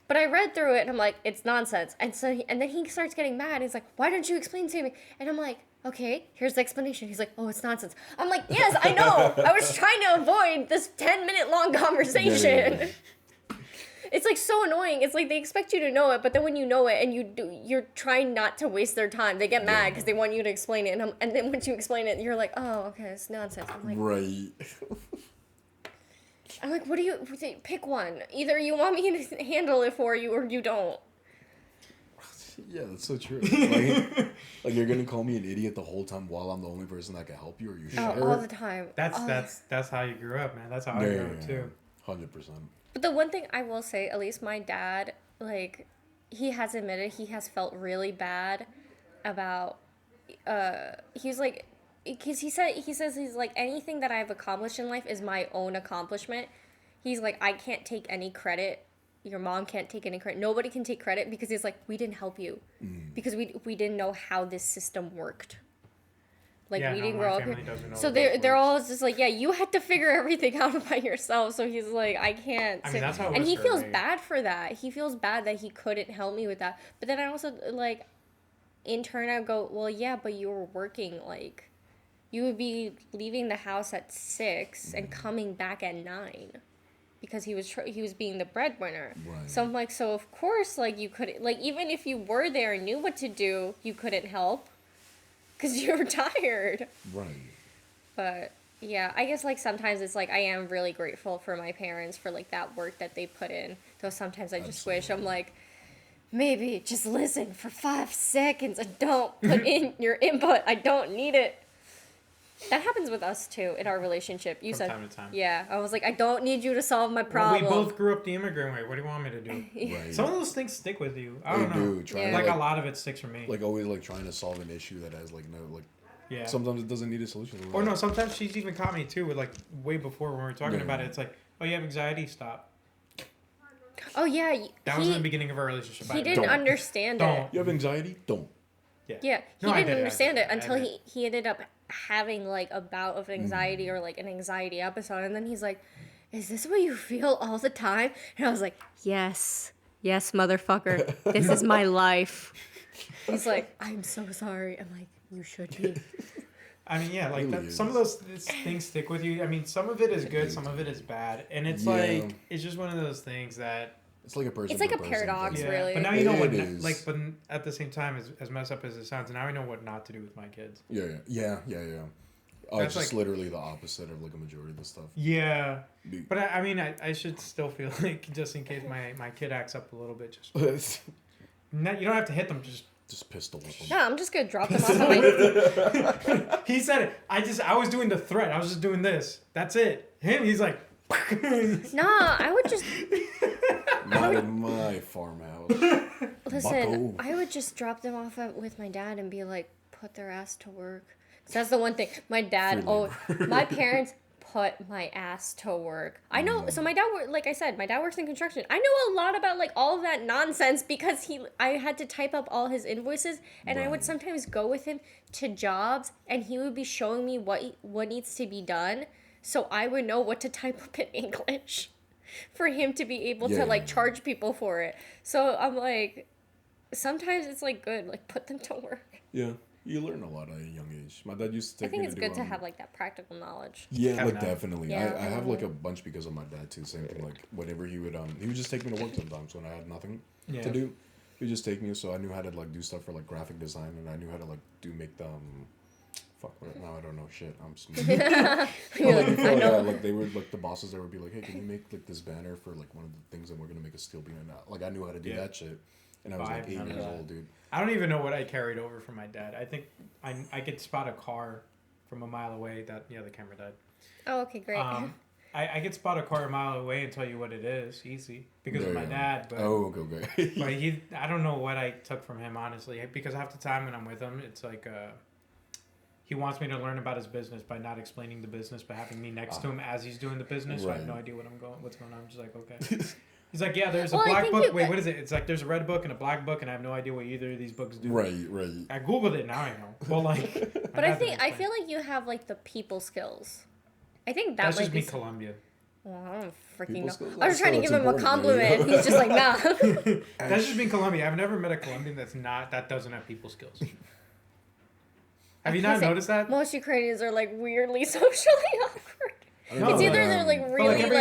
But I read through it and I'm like, it's nonsense. And so and then he starts getting mad. He's like, why don't you explain to me? And I'm like, okay, here's the explanation. He's like, oh, it's nonsense. I'm like, yes, I know. I was trying to avoid this 10-minute long conversation. Yeah. It's like so annoying. It's like they expect you to know it, but then when you know it and you're trying not to waste their time. They get mad because they want you to explain it, and then once you explain it, you're like, oh, okay, it's nonsense. I'm like, right. I'm like, what do you pick one? Either you want me to handle it for you, or you don't. Yeah, that's so true. Like you're gonna call me an idiot the whole time while I'm the only person that can help you? Are you sure? All the time. That's how you grew up, man. That's how I grew up too. 100%. But the one thing I will say, at least my dad, like, he has admitted he has felt really bad about, he's like, because he says he's like, anything that I've accomplished in life is my own accomplishment. He's like, I can't take any credit. Your mom can't take any credit. Nobody can take credit because he's like, we didn't help you because we didn't know how this system worked. Like, yeah, we no, didn't my grow up family here. doesn't know So those they're words. all just like, yeah, you had to figure everything out by yourself. So he's like, I can't. I mean, that's how it and was he for feels me. bad for that. He feels bad that he couldn't help me with that. But then I also, like, in turn, I go, well, yeah, but you were working, like, you would be leaving the house at 6 and coming back at 9. Because he was being the breadwinner. Right. So I'm like, so of course, like, you couldn't, like, even if you were there and knew what to do, you couldn't help. Because you were tired. Right. But, yeah, I guess, like, sometimes it's like, I am really grateful for my parents for, like, that work that they put in. Though sometimes I just wish, I'm like, maybe just listen for 5 seconds and don't put in your input. I don't need it. That happens with us too in our relationship. You said, time to time. yeah. I was like, I don't need you to solve my problem. Well, we both grew up the immigrant way. What do you want me to do? Right. Some of those things stick with you. I don't know. Do. Yeah. Like a lot of it sticks for me. Like always, like trying to solve an issue that has like no like. Yeah. Sometimes it doesn't need a solution. Or no, sometimes she's even caught me too with like way before when we were talking Yeah. about it. It's like, oh, you have anxiety? Stop. Oh yeah, That was in the beginning of our relationship. He didn't understand it. Don't. You have anxiety? Don't. Yeah, he No, I didn't did it, I understand did it it, I until did. he ended up having like a bout of anxiety or like an anxiety episode, and then he's like, "Is this what you feel all the time?" And I was like, "Yes, yes, motherfucker, this is my life." He's like, "I'm so sorry." I'm like, "You should be." I mean, yeah, like Really that, some of those things stick with you. I mean, some of it is good, some of it is bad, and it's Yeah. like it's just one of those things that. It's like a person. It's like per a person paradox, thing. Yeah, really. but now you know what, It is. like, but at the same time, as messed up as it sounds, now I know what not to do with my kids. Yeah. Oh, That's it's just like- literally the opposite of like a majority of the stuff. Yeah, Be- but I mean, I should still feel like just in case my kid acts up a little bit, just you don't have to hit them. Just pistol whip 'em. No, I'm just gonna drop them off at my. He said it. I was doing the threat. I was just doing this. That's it. Him, he's like. Nah, I would just Not in my farmhouse. listen. Bucko. I would just drop them off with my dad and be like, put their ass to work. 'Cause that's the one thing. My dad. My parents put my ass to work. I know. So my dad, like I said, my dad works in construction. I know a lot about like all of that nonsense because I had to type up all his invoices, and I would Right. sometimes go with him to jobs, and he would be showing me what needs to be done, so I would know what to type up in English, for him to be able to like charge people for it. So I'm like, sometimes it's like good, like put them to work. Yeah, you learn a lot at a young age. My dad used to I take think me it's to good do, to have like that practical knowledge. Yeah, Have like enough. definitely. Yeah, I have like a bunch because of my dad too. Same thing. Like whenever he would just take me to work sometimes when I had nothing Yeah. to do. He would just take me, so I knew how to like do stuff for like graphic design, and I knew how to like make the fuck. Now I don't know shit. I'm smooth. I know. Like they were like the bosses. They would be like, "Hey, can you make like this banner for like one of the things that we're gonna make a steel beam?" And like I knew how to do Yeah. that shit, and I was Oh, I like 8 remember years that. old, dude. I don't even know what I carried over from my dad. I think I could spot a car from a mile away. That the camera died. Oh, okay, great. I could spot a car a mile away and tell you what it is, easy, because of my dad. But Oh, okay. but I don't know what I took from him honestly, because half the time when I'm with him, it's like he wants me to learn about his business by not explaining the business, but having me next to him as he's doing the business. So I have no idea what's going on. I'm just like, okay. He's like, yeah, there's a Well, I black think book. you- Wait, what is it? It's like there's a red book and a black book, and I have no idea what either of these books do. Right. I googled it, now I know. Well, like, But I feel like you have like the people skills. I think that that's might just be. me, Colombian. Well, I don't freaking People know. skills I was trying to also, give him a that's important, man. compliment. He's just like, nah. That's just being Colombian. I've never met a Colombian that doesn't have people skills. Have you not noticed that? Most Ukrainians are like weirdly socially awkward. No, It's either they're like But really every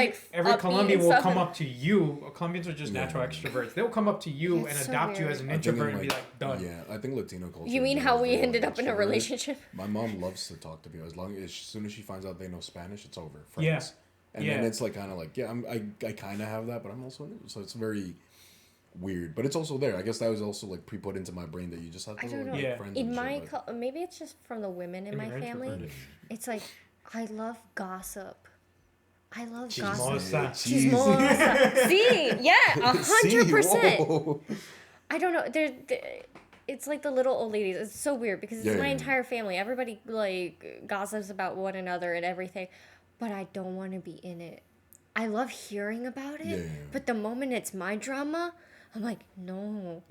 upbeat Colombian and will stuff come and- up to you. Colombians are just natural extroverts. They'll come up to you That's and so adopt you weird. as an I think introvert in, and be like, done. Yeah, I think Latino culture. You mean is how very, we very ended up in a extroverted. relationship? My mom loves to talk to people. As soon as she finds out they know Spanish, it's over. Friends. Yeah. And then it's like kind of like I kind of have that, but I'm also new, so it's very weird. But it's also there. I guess that was also like pre-put into my brain that you just have to I don't know. like Yeah. friends. In and my shit, but- maybe it's just from the women in my You're family. introverted. It's like I love gossip. I love Chismosa. gossip. Jeez. Chismosa. See, yeah, 100%. Whoa. I don't know. It's like the little old ladies. It's so weird because it's Yeah, my yeah. entire family. Everybody like gossips about one another and everything, but I don't want to be in it. I love hearing about it, Yeah. but the moment it's my drama, I'm like, no.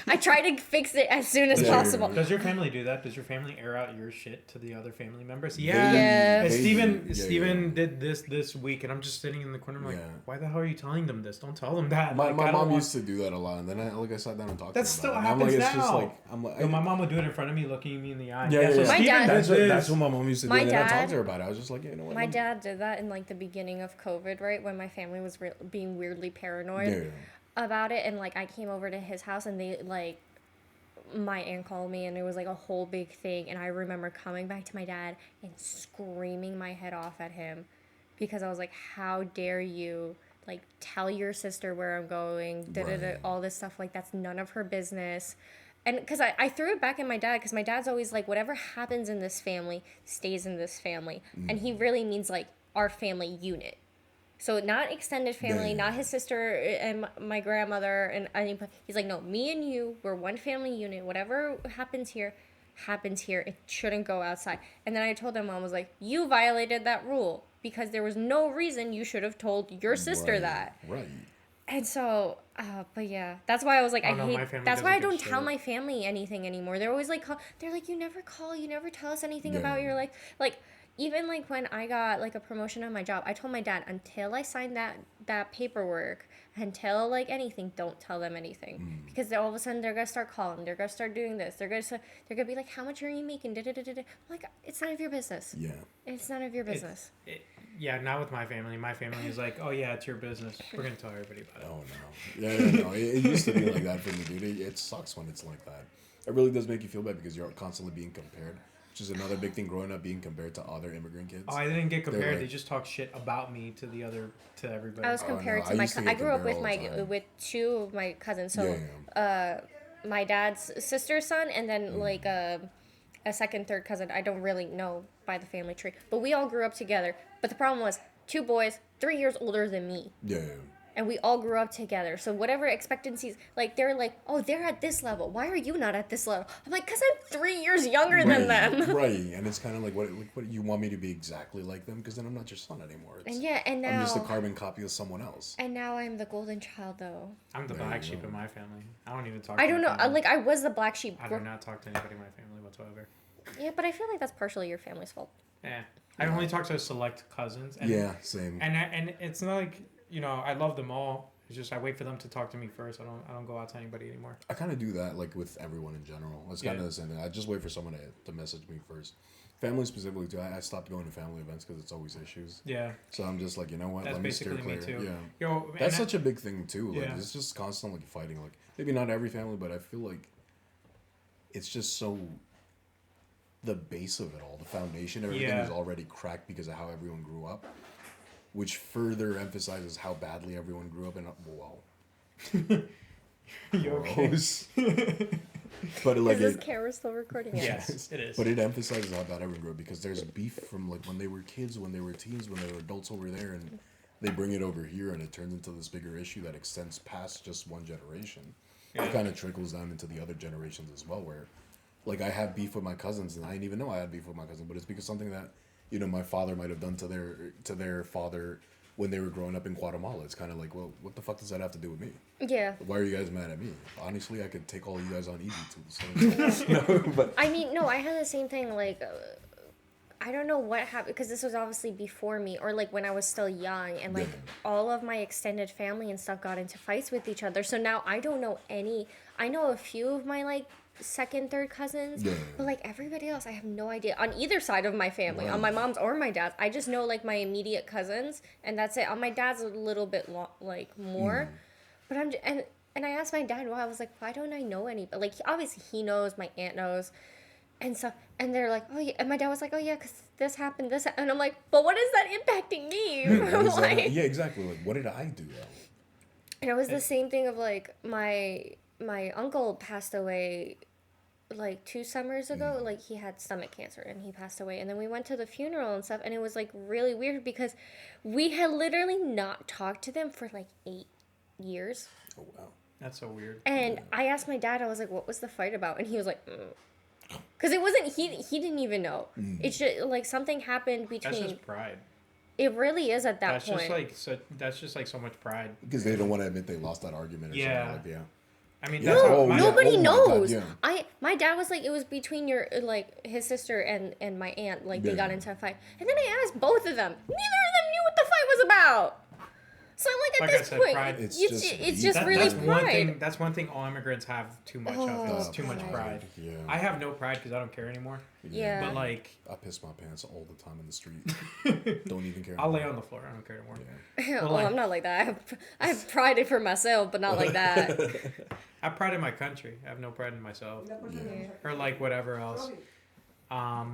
I try to fix it as soon as possible. Does your family do that? Does your family air out your shit to the other family members? Yeah. Steven did this week, and I'm just sitting in the corner. I'm like, why the hell are you telling them this? Don't tell them that. My mom used to do that a lot, and then I sat down and talked to her. That still happens now. My mom would do it in front of me, looking me in the eye. That's what my mom used to do. And then I talked to her about it. I was just like, you know what? My dad did that in like the beginning of COVID, right, when my family was being weirdly paranoid about it, and like I came over to his house, and they like my aunt called me, and it was like a whole big thing, and I remember coming back to my dad and screaming my head off at him because I was like, how dare you like tell your sister where I'm going, all this stuff, like that's none of her business. And because I threw it back at my dad, because my dad's always like, whatever happens in this family stays in this family. And he really means like our family unit. So not extended family, not his sister and my grandmother and anybody. He's like, no, me and you, we're one family unit. Whatever happens here, happens here. It shouldn't go outside. And then I told him, Mom was like, you violated that rule because there was no reason you should have told your sister that. Right. And so, but yeah, that's why I was like, that's why I don't tell my family anything anymore. They're always like, they're like, you never call, you never tell us anything about your life. Like, even like when I got like a promotion on my job, I told my dad, until I sign that paperwork, until like anything, don't tell them anything. Because all of a sudden they're going to start calling, they're going to start doing this, they're going to be like, how much are you making? I'm like, it's none of your business. Yeah. It's none of your business. Yeah, not with my family. My family is like, oh yeah, it's your business. We're going to tell everybody about it. Oh no. Yeah, no. It used to be like that for me, dude. It sucks when it's like that. It really does make you feel bad because you're constantly being compared. Which is another big thing growing up, being compared to other immigrant kids. Oh, I didn't get compared. They just talk shit about me to everybody. I was compared to I grew up with two of my cousins. So, my dad's sister's son, and then like a second, third cousin. I don't really know by the family tree, but we all grew up together. But the problem was 2 boys, 3 years older than me. Yeah. And we all grew up together. So whatever expectancies, like, they're like, oh, they're at this level. Why are you not at this level? I'm like, because I'm 3 years younger than them. Right. And it's kind of like, what you want me to be exactly like them? Because then I'm not your son anymore. And now... I'm just a carbon copy of someone else. And now I'm the golden child, though. I'm the black sheep in my family. I don't even talk to I don't know. Like, I was the black sheep. I do not talk to anybody in my family whatsoever. Yeah, but I feel like that's partially your family's fault. Yeah. I only talk to select cousins. And, same. And it's not like, I love them all. It's just I wait for them to talk to me first. I don't go out to anybody anymore. I kind of do that like with everyone in general. It's kind of the same thing. I just wait for someone to message me first. Family specifically too. I stopped going to family events because it's always issues. Yeah. So I'm just like, you know what? That's Let me steer clear. Me too. Yeah. That's such a big thing too. Like it's just constantly fighting. Like maybe not every family, but I feel like it's just so. The base of it all, the foundation, everything is already cracked because of how everyone grew up. Which further emphasizes how badly everyone grew up in. Whoa. You okay? But like, is this camera still recording? Yes, it is. But it emphasizes how bad everyone grew up because there's beef from like when they were kids, when they were teens, when they were adults over there, and they bring it over here, and it turns into this bigger issue that extends past just one generation. It kind of trickles down into the other generations as well. Where, like, I have beef with my cousins, and I didn't even know I had beef with my cousin, but it's because something that. My father might have done to their father when they were growing up in Guatemala. It's kind of like, well, what the fuck does that have to do with me? Yeah. Why are you guys mad at me? Honestly, I could take all you guys on easy too. But I mean, no, I had the same thing. Like, I don't know what happened because this was obviously before me, or like when I was still young, and like all of my extended family and stuff got into fights with each other. So now I don't know any. I know a few of my like second, third cousins, but like everybody else, I have no idea on either side of my family, on my mom's or my dad's. I just know like my immediate cousins, and that's it. On my dad's a little bit like more, but and I asked my dad why. I was like, why don't I know any? But like obviously he knows, my aunt knows, and so and they're like, oh yeah, and my dad was like, oh yeah, because this happened, and I'm like, but what is that impacting me? Like, yeah, exactly. Like, what did I do though? And it was the same thing of like my uncle passed away like 2 summers ago. Like he had stomach cancer and he passed away, and then we went to the funeral and stuff, and it was like really weird because we had literally not talked to them for like 8 years. Oh wow, that's so weird. And I asked my dad, I was like, what was the fight about? And he was like, because it wasn't, he didn't even know. It's just like something happened between. That's just pride. It really is at that point. That's just like so much pride. Because they don't want to admit they lost that argument or something like that. I mean, that's how nobody knows. My dad was like, it was between his sister and my aunt. Like they got into a fight, and then I asked both of them. Neither of them knew what the fight was about. So I'm like, at this point, pride, it's just really pride. That's one thing all immigrants have too much of. It's too much pride. Yeah. I have no pride because I don't care anymore. Yeah. But like, I piss my pants all the time in the street. Don't even care. I'll lay on the floor. I don't care anymore. Yeah. Well, I'm not like that. I have pride for myself, but not like that. I have pride in my country. I have no pride in myself. Yeah. Or like whatever else. But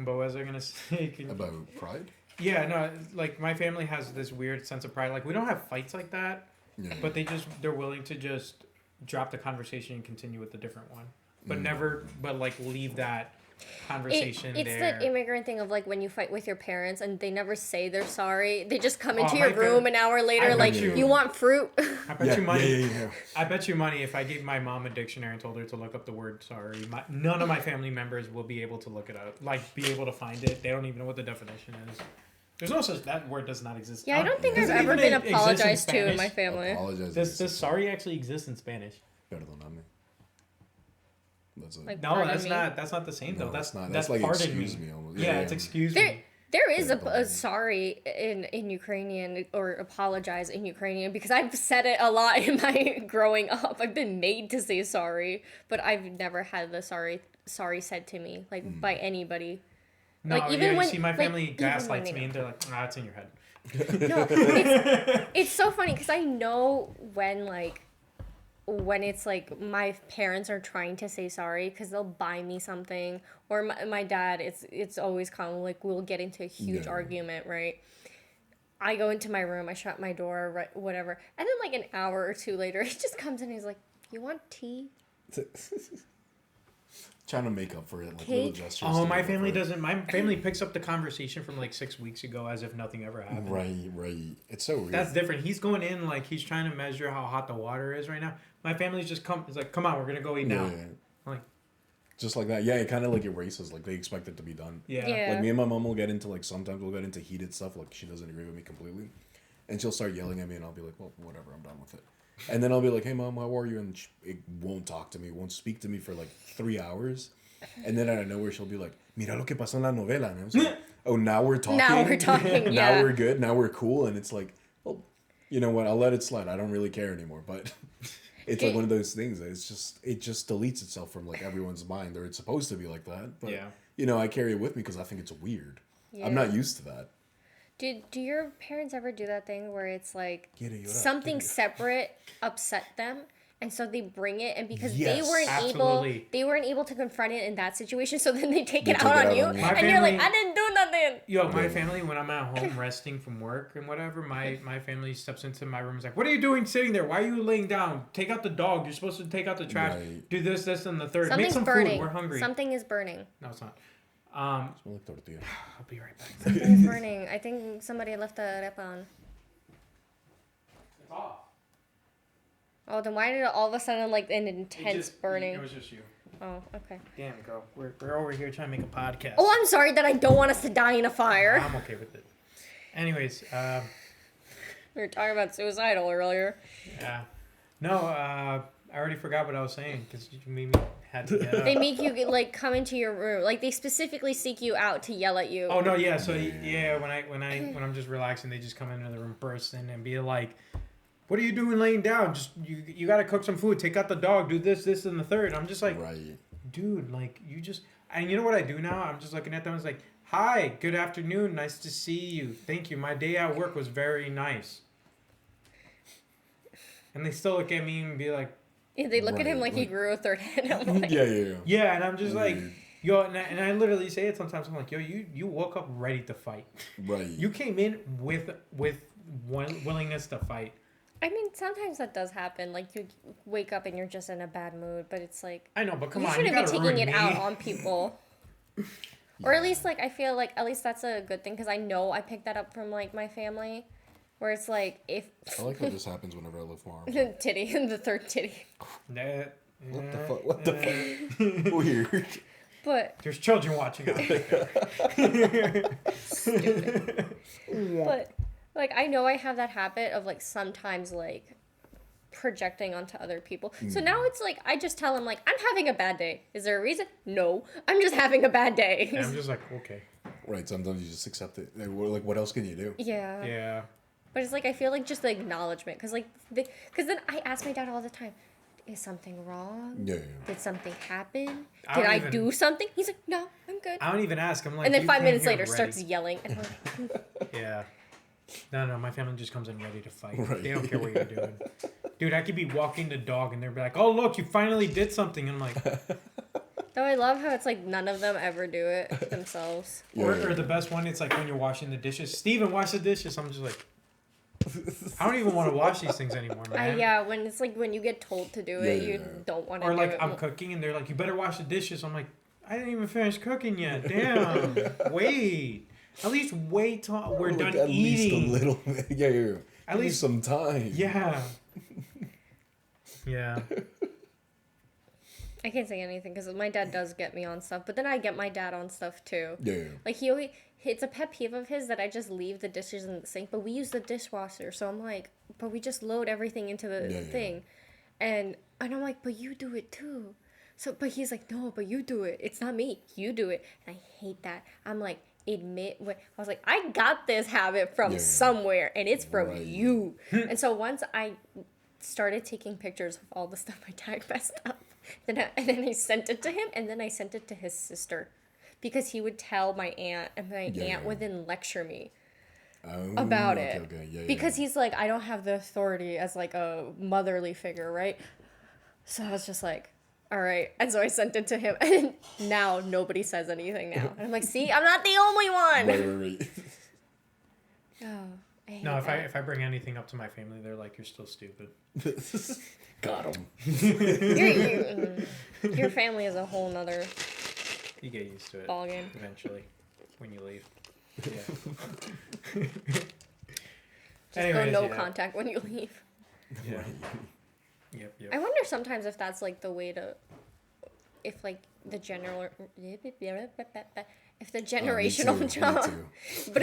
what was I gonna say? About pride? Yeah, no, like my family has this weird sense of pride. Like we don't have fights like that, but they're willing to just drop the conversation and continue with a different one, but like leave that conversation it's there. the immigrant thing of like when you fight with your parents and they never say they're sorry. They just come into your room an hour later like, you want fruit? I bet you money. I bet you money if I gave my mom a dictionary and told her to look up the word sorry, none of my family members will be able to look it up, like be able to find it. They don't even know what the definition is. There's no such, that word does not exist. Yeah, I don't think I've ever been apologized to in my family. Does sorry actually exist in Spanish? Perdóname. That's like, no, that's not the same though. That's not. That's like excuse me. Almost. Yeah, it's excuse me. There is a sorry in Ukrainian or apologize in Ukrainian because I've said it a lot in my growing up. I've been made to say sorry, but I've never had the sorry said to me like by anybody. No, like, even when my family gaslights me and they're like, it's in your head. No, it's so funny because I know when it's like my parents are trying to say sorry because they'll buy me something, or my dad, it's always common, like we'll get into a huge argument, right? I go into my room, I shut my door, right, whatever, and then like an hour or two later he just comes in and he's like, you want tea? Trying to make up for it, like little gestures. Oh, my family doesn't. My family picks up the conversation from like 6 weeks ago as if nothing ever happened. Right. It's so weird. That's different. He's going in like he's trying to measure how hot the water is right now. My family's just it's like, come on, we're gonna go eat now. Like, just like that. Yeah, it kind of like erases. Like they expect it to be done. Yeah. Like me and my mom will get into like sometimes we'll get into heated stuff. Like she doesn't agree with me completely, and she'll start yelling at me, and I'll be like, well, whatever, I'm done with it. And then I'll be like, hey mom, how are you? And it won't talk to me, won't speak to me for like 3 hours. And then out of nowhere, she'll be like, mira lo que pasó en la novela. And I was like, oh, now we're talking? Now we're talking, Now we're good. Now we're cool. And it's like, well, you know what? I'll let it slide. I don't really care anymore. But it's like one of those things that it just deletes itself from like everyone's mind. Or it's supposed to be like that. But, you know, I carry it with me because I think it's weird. Yeah. I'm not used to that. Do your parents ever do that thing where it's like something separate upset them? And so they bring it, and because they weren't able to confront it in that situation, so then they take it out on you, and you're like, I didn't do nothing. Yo, my family, when I'm at home resting from work and whatever, my family steps into my room and is like, what are you doing sitting there? Why are you laying down? Take out the dog. You're supposed to take out the trash. Right. Do this, and the third. Something's Make some burning. Food. We're hungry. Something is burning. No, it's not. Smell like tortilla. I'll be right back. Something is burning. I think somebody left the arepa on. It's off. Oh, then why did it all of a sudden like an intense burning? It was just you. Oh, okay. Damn, girl. We're over here trying to make a podcast. Oh, I'm sorry that I don't want us to die in a fire. I'm okay with it. Anyways, we were talking about suicidal earlier. Yeah. No, I already forgot what I was saying because you made me had to get up. They make you like come into your room, like they specifically seek you out to yell at you. Oh no, yeah. So yeah, when I'm just relaxing, they just come into the room, burst in, and be like, what are you doing laying down? Just you got to cook some food. Take out the dog. Do this, and the third. I'm just like, dude, like you just. And you know what I do now? I'm just looking at them. It's like, hi, good afternoon. Nice to see you. Thank you. My day at work was very nice. And they still look at me and be like. Yeah, they look at him like he grew a third head. Like, yeah. Yeah, and I'm just like, yo, and I literally say it sometimes. I'm like, yo, you woke up ready to fight. Right. You came in with willingness to fight. I mean, sometimes that does happen. Like, you wake up and you're just in a bad mood, but it's like... I know, but come on, you shouldn't be taking it out on people. Or at least, like, I feel like, at least that's a good thing, because I know I picked that up from, like, my family, where it's like, if... I like how this happens whenever I lift my arm. The titty, the third titty. What the fuck? Weird. But there's children watching out there. Stupid. But like I know I have that habit of like sometimes like projecting onto other people. So now it's like I just tell them like I'm having a bad day. Is there a reason? No, I'm just having a bad day. And I'm just like, okay. Right. Sometimes you just accept it. Like, what else can you do? Yeah. Yeah. But it's like I feel like just the acknowledgement, because then I ask my dad all the time, is something wrong? Yeah. Did something happen? I Did don't I even- do something? He's like, no, I'm good. I don't even ask. I'm like, And then "You 5 came minutes here later ready." starts yelling. And I'm like, Yeah. No, my family just comes in ready to fight. Right. They don't care what you're doing. Dude, I could be walking the dog and they'll be like, oh, look, you finally did something. And I'm like, though I love how it's like none of them ever do it themselves. or the best one, it's like when you're washing the dishes. Steven, wash the dishes. I'm just like, I don't even want to wash these things anymore, man. Yeah, when it's like when you get told to do it, you don't want to Or do like it. I'm cooking and they're like, you better wash the dishes. I'm like, I didn't even finish cooking yet. Damn. Wait. At least wait till we're done at eating. Least a little bit. Yeah. At least some time. Yeah. Yeah. I can't say anything because my dad does get me on stuff, but then I get my dad on stuff too. Yeah. Like it's a pet peeve of his that I just leave the dishes in the sink, but we use the dishwasher, so I'm like, but we just load everything into the thing, and I'm like, but you do it too. So, but he's like, no, but you do it. It's not me. You do it, and I hate that. I'm like, I was like, I got this habit from somewhere, and it's from you. And so once I started taking pictures of all the stuff my dad messed up. And then I sent it to him, and then I sent it to his sister. Because he would tell my aunt, and my aunt would then lecture me about it. Okay. Yeah, because he's like, I don't have the authority as like a motherly figure, right? So I was just like, all right. And so I sent it to him, and now nobody says anything now. And I'm like, see, I'm not the only one. Right. Oh, I hate No, that. if I bring anything up to my family, they're like, you're still stupid. Got him. Your family is a whole nother You get used to it ballgame. eventually when you leave. Yeah. Just Anyways, go no contact when you leave. Yeah. Yep. I wonder sometimes if that's like the way to, if like the general, if the generational trauma, but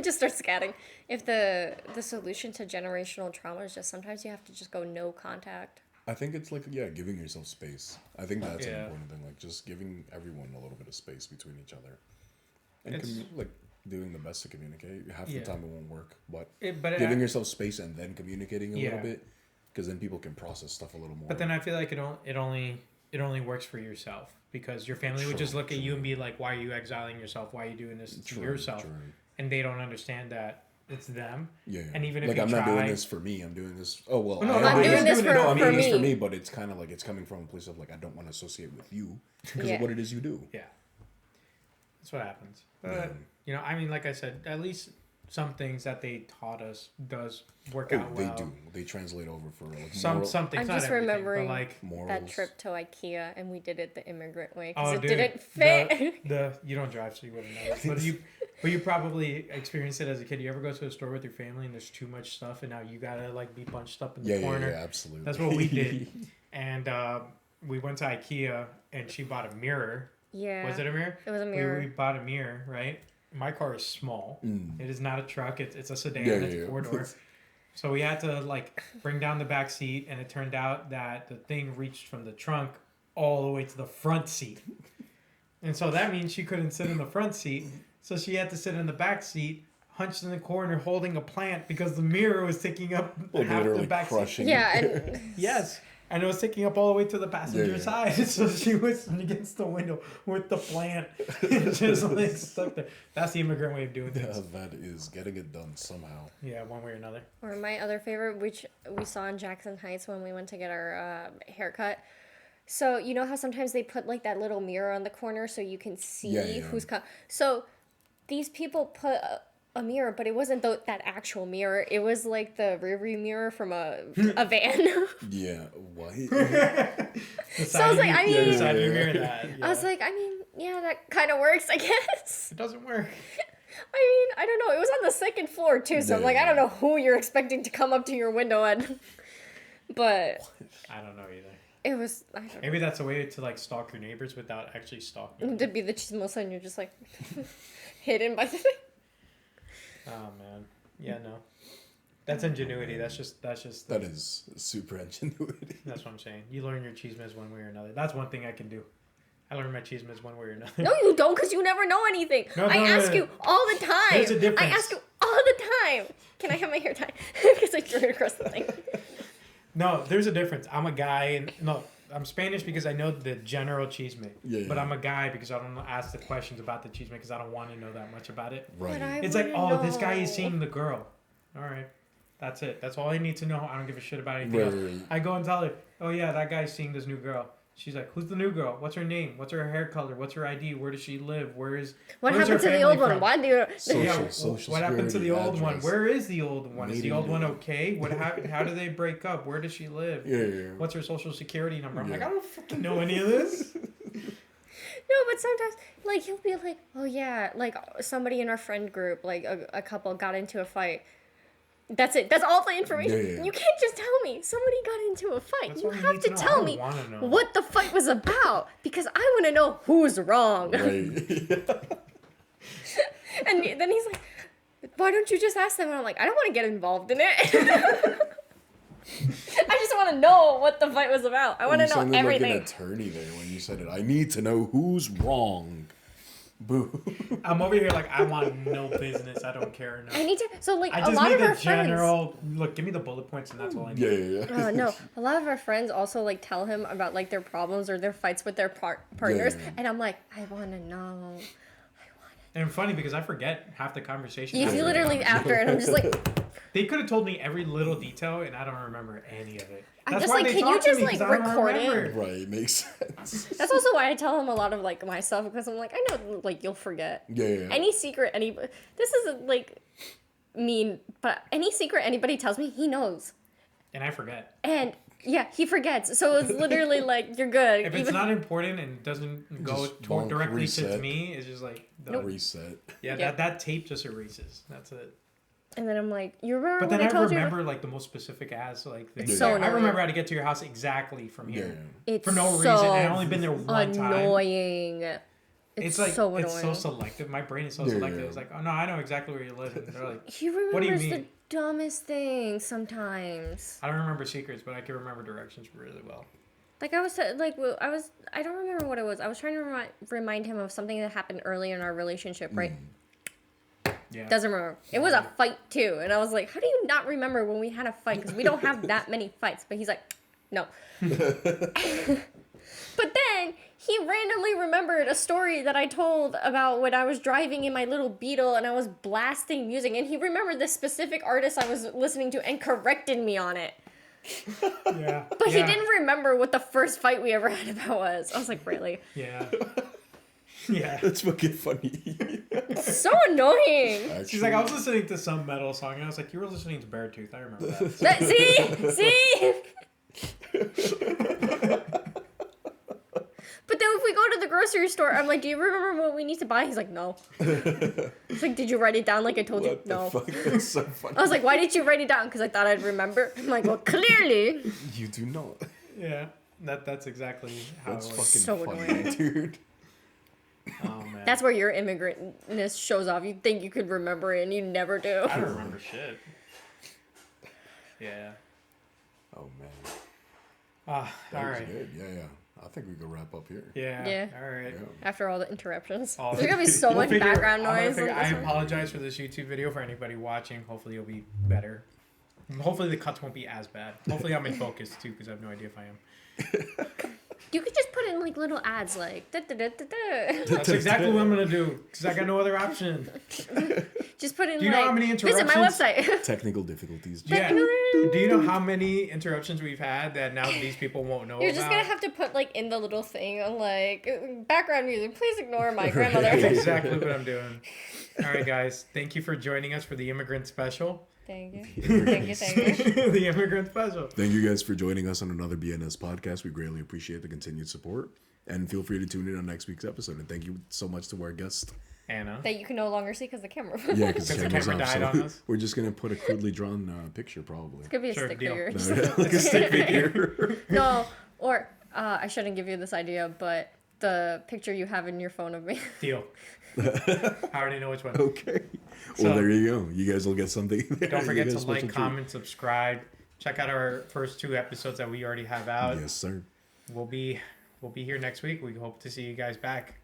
just start scatting. If the solution to generational trauma is just sometimes you have to just go no contact. I think it's like giving yourself space. I think that's an important thing. Like just giving everyone a little bit of space between each other, and like doing the best to communicate. Half the time it won't work, but giving yourself space and then communicating a little bit, because then people can process stuff a little more. But then I feel like it only works for yourself, because your family would just look at you and be like, why are you exiling yourself? Why are you doing this to yourself? And they don't understand that it's them. Yeah. And even if like you I'm not doing this for me, I'm doing this. Oh well, no, I'm doing this for me. But it's kind of like it's coming from a place of like I don't want to associate with you because of what it is you do. Yeah. That's what happens. But you know, I mean, like I said, at least some things that they taught us does work out well. They do. They translate over for like something. I'm just remembering like that trip to IKEA, and we did it the immigrant way because it didn't fit. You don't drive, so you wouldn't know. But you probably experienced it as a kid. You ever go to a store with your family and there's too much stuff, and now you gotta like be bunched up in the corner? Yeah, absolutely. That's what we did. And we went to IKEA, and she bought a mirror. Yeah. Was it a mirror? It was a mirror. We bought a mirror, right? My car is small. It is not a truck. It's a sedan. It's a 4-door. So we had to like bring down the back seat, and it turned out that the thing reached from the trunk all the way to the front seat. And so that means she couldn't sit in the front seat. So she had to sit in the back seat, hunched in the corner, holding a plant because the mirror was taking up half the back seat. Yeah. And yes. And it was taking up all the way to the passenger side. So she was against the window with the plant. Just like stuck there. That's the immigrant way of doing things. That is getting it done somehow. Yeah, one way or another. Or my other favorite, which we saw in Jackson Heights when we went to get our haircut. So you know how sometimes they put like that little mirror on the corner so you can see who's coming. So these people put a mirror, but it wasn't that actual mirror. It was like the rearview mirror from a van. Yeah, what? So I was like, I mean, I was like, I mean, yeah, that kind of works, I guess. It doesn't work. I mean, I don't know. It was on the second floor too, so I'm like, I don't know who you're expecting to come up to your window and But I don't know either. it was, I don't know. Maybe that's a way to like stalk your neighbors without actually stalking them. To be the chismosa and you're just like hidden by the thing. Oh man. Yeah, no. That's ingenuity. That is super ingenuity. That's what I'm saying. You learn your chismes one way or another. That's one thing I can do. I learn my chismes one way or another. No, you don't, because you never know anything. I ask you all the time. There's a difference. I ask you all the time. Can I have my hair tied? Because I threw it across the thing. No, there's a difference. I'm a guy, and no, I'm Spanish because I know the general chisme. Yeah. But I'm a guy because I don't ask the questions about the chisme because I don't want to know that much about it. Right. It's like, oh, this guy is seeing the girl. All right. That's it. That's all I need to know. I don't give a shit about anything else. Right. I go and tell her, oh yeah, that guy's seeing this new girl. She's like, who's the new girl? What's her name? What's her hair color? What's her ID? Where does she live? What happened to the old one? Why do you... Social what happened to the old one? address. Where is the old one? Is the old one okay? How do they break up? Where does she live? Yeah. What's her social security number? I'm like, I don't fucking know any of this. No, but sometimes, like, he'll be like, oh yeah, like, somebody in our friend group, like, a couple got into a fight. That's it. That's all the information. Yeah. You can't just tell me somebody got into a fight. That's you all you have need to to know. tell I me wanna know. what the fight was about, because I want to know who's wrong. Right. And then he's like, why don't you just ask them? And I'm like, I don't want to get involved in it. I just want to know what the fight was about. I want to know everything. Like an attorney there when you said it. I need to know who's wrong. Boo. I'm over here like, I want no business. I don't care enough. I need to. So like I a just lot need of the our general. Look, give me the bullet points, and that's all I need. Yeah. No, a lot of our friends also like tell him about like their problems or their fights with their partners, and I'm like, I want to know. And funny because I forget half the conversation. You literally after, and I'm just like. They could have told me every little detail, and I don't remember any of it. I'm just like, can you just like record it? Right, makes sense. That's also why I tell him a lot of like my stuff, because I'm like, I know like you'll forget. Yeah. Any secret this isn't like mean, but any secret anybody tells me, he knows. And I forget. And yeah, he forgets. So it's literally like you're good. If it's not important and doesn't go directly to me, it's just like reset. Yeah, that tape just erases. That's it. And then I'm like, you remember? But then when I told remember you? like the most specific ass like things. It's so I remember how to get to your house exactly from here. It's for no so reason. And I only been there one time. Annoying. It's like so annoying. It's so selective. My brain is so selective. It's like, oh no, I know exactly where you live. And they're like, he remembers what do you mean? the dumbest things sometimes. I don't remember secrets, but I can remember directions really well. Like I don't remember what it was. I was trying to remind him of something that happened early in our relationship, right? Yeah. Doesn't remember. It was a fight too, and I was like, "How do you not remember when we had a fight? Because we don't have that many fights." But he's like, "No." But then he randomly remembered a story that I told about when I was driving in my little Beetle and I was blasting music, and he remembered the specific artist I was listening to and corrected me on it. Yeah. But he didn't remember what the first fight we ever had about was. I was like, really? Yeah. Yeah. That's fucking funny. It's so annoying. Actually, She's like, I was listening to some metal song, and I was like, you were listening to Beartooth. I remember that. See? But then if we go to the grocery store, I'm like, do you remember what we need to buy? He's like, no. It's like, did you write it down like I told you? No. Fuck? That's so funny. I was like, why did you write it down? Because I thought I'd remember. I'm like, well, clearly. You do not. Yeah. That's exactly how That's it was. fucking So funny, annoying. dude. Oh, man. That's where your immigrantness shows off. You think you could remember it, and you never do. I don't remember shit. Yeah. Oh, man. All That was right. good. Yeah. I think we could wrap up here. Yeah. All right. Yeah. After all the interruptions. All There's the- going to be so We'll much figure- background I'm gonna noise. figure- in I this one. apologize for this YouTube video for anybody watching. Hopefully it'll be better. Hopefully the cuts won't be as bad. Hopefully I'm in focus too, because I have no idea if I am. You could just put in like little ads like That's exactly what I'm gonna do, because I got no other option. just put in Do you know like how many visit my interruptions? website. Technical difficulties. Yeah. Do you know how many interruptions we've had that now these people won't know You're about? just gonna have to put like in the little thing like background music. Please ignore my That's grandmother. exactly what I'm doing. All right, guys. Thank you for joining us for the Immigrant Special. Thank you. Thank you. The Immigrant Special. Thank you guys for joining us on another BNS podcast. We greatly appreciate the continued support. And feel free to tune in on next week's episode. And thank you so much to our guest, Anna. That you can no longer see because the camera. Yeah, because the camera died on us. We're just gonna put a crudely drawn picture, probably. It's gonna be a stick figure. Like a stick figure. No, or I shouldn't give you this idea, but the picture you have in your phone of me. Deal. I already know which one. Okay. Well, there you go. You guys will get something. Don't forget to like, comment, subscribe. Check out our first 2 episodes that we already have out. Yes, sir. We'll be here next week. We hope to see you guys back.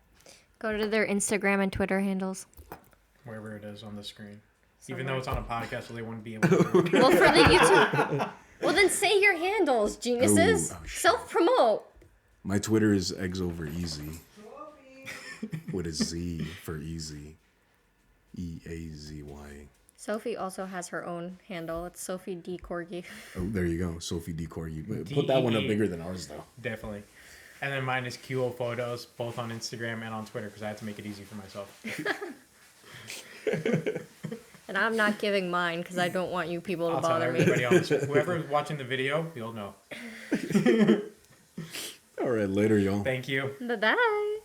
Go to their Instagram and Twitter handles. Wherever it is on the screen. Somewhere. Even though it's on a podcast, so they wouldn't be able to. Well, for the YouTube. Well, then say your handles, geniuses. Self-promote. My Twitter is eggs over easy. With a Z for easy. EAZY. Sophie also has her own handle. It's Sophie D. Corgi. Oh, there you go. Sophie D. Corgi. Put that one up bigger than ours, though. Definitely. And then mine is QO Photos, both on Instagram and on Twitter, because I had to make it easy for myself. And I'm not giving mine, because I don't want you people to bother me. Whoever's watching the video, you'll know. All right, later, y'all. Thank you. Bye-bye.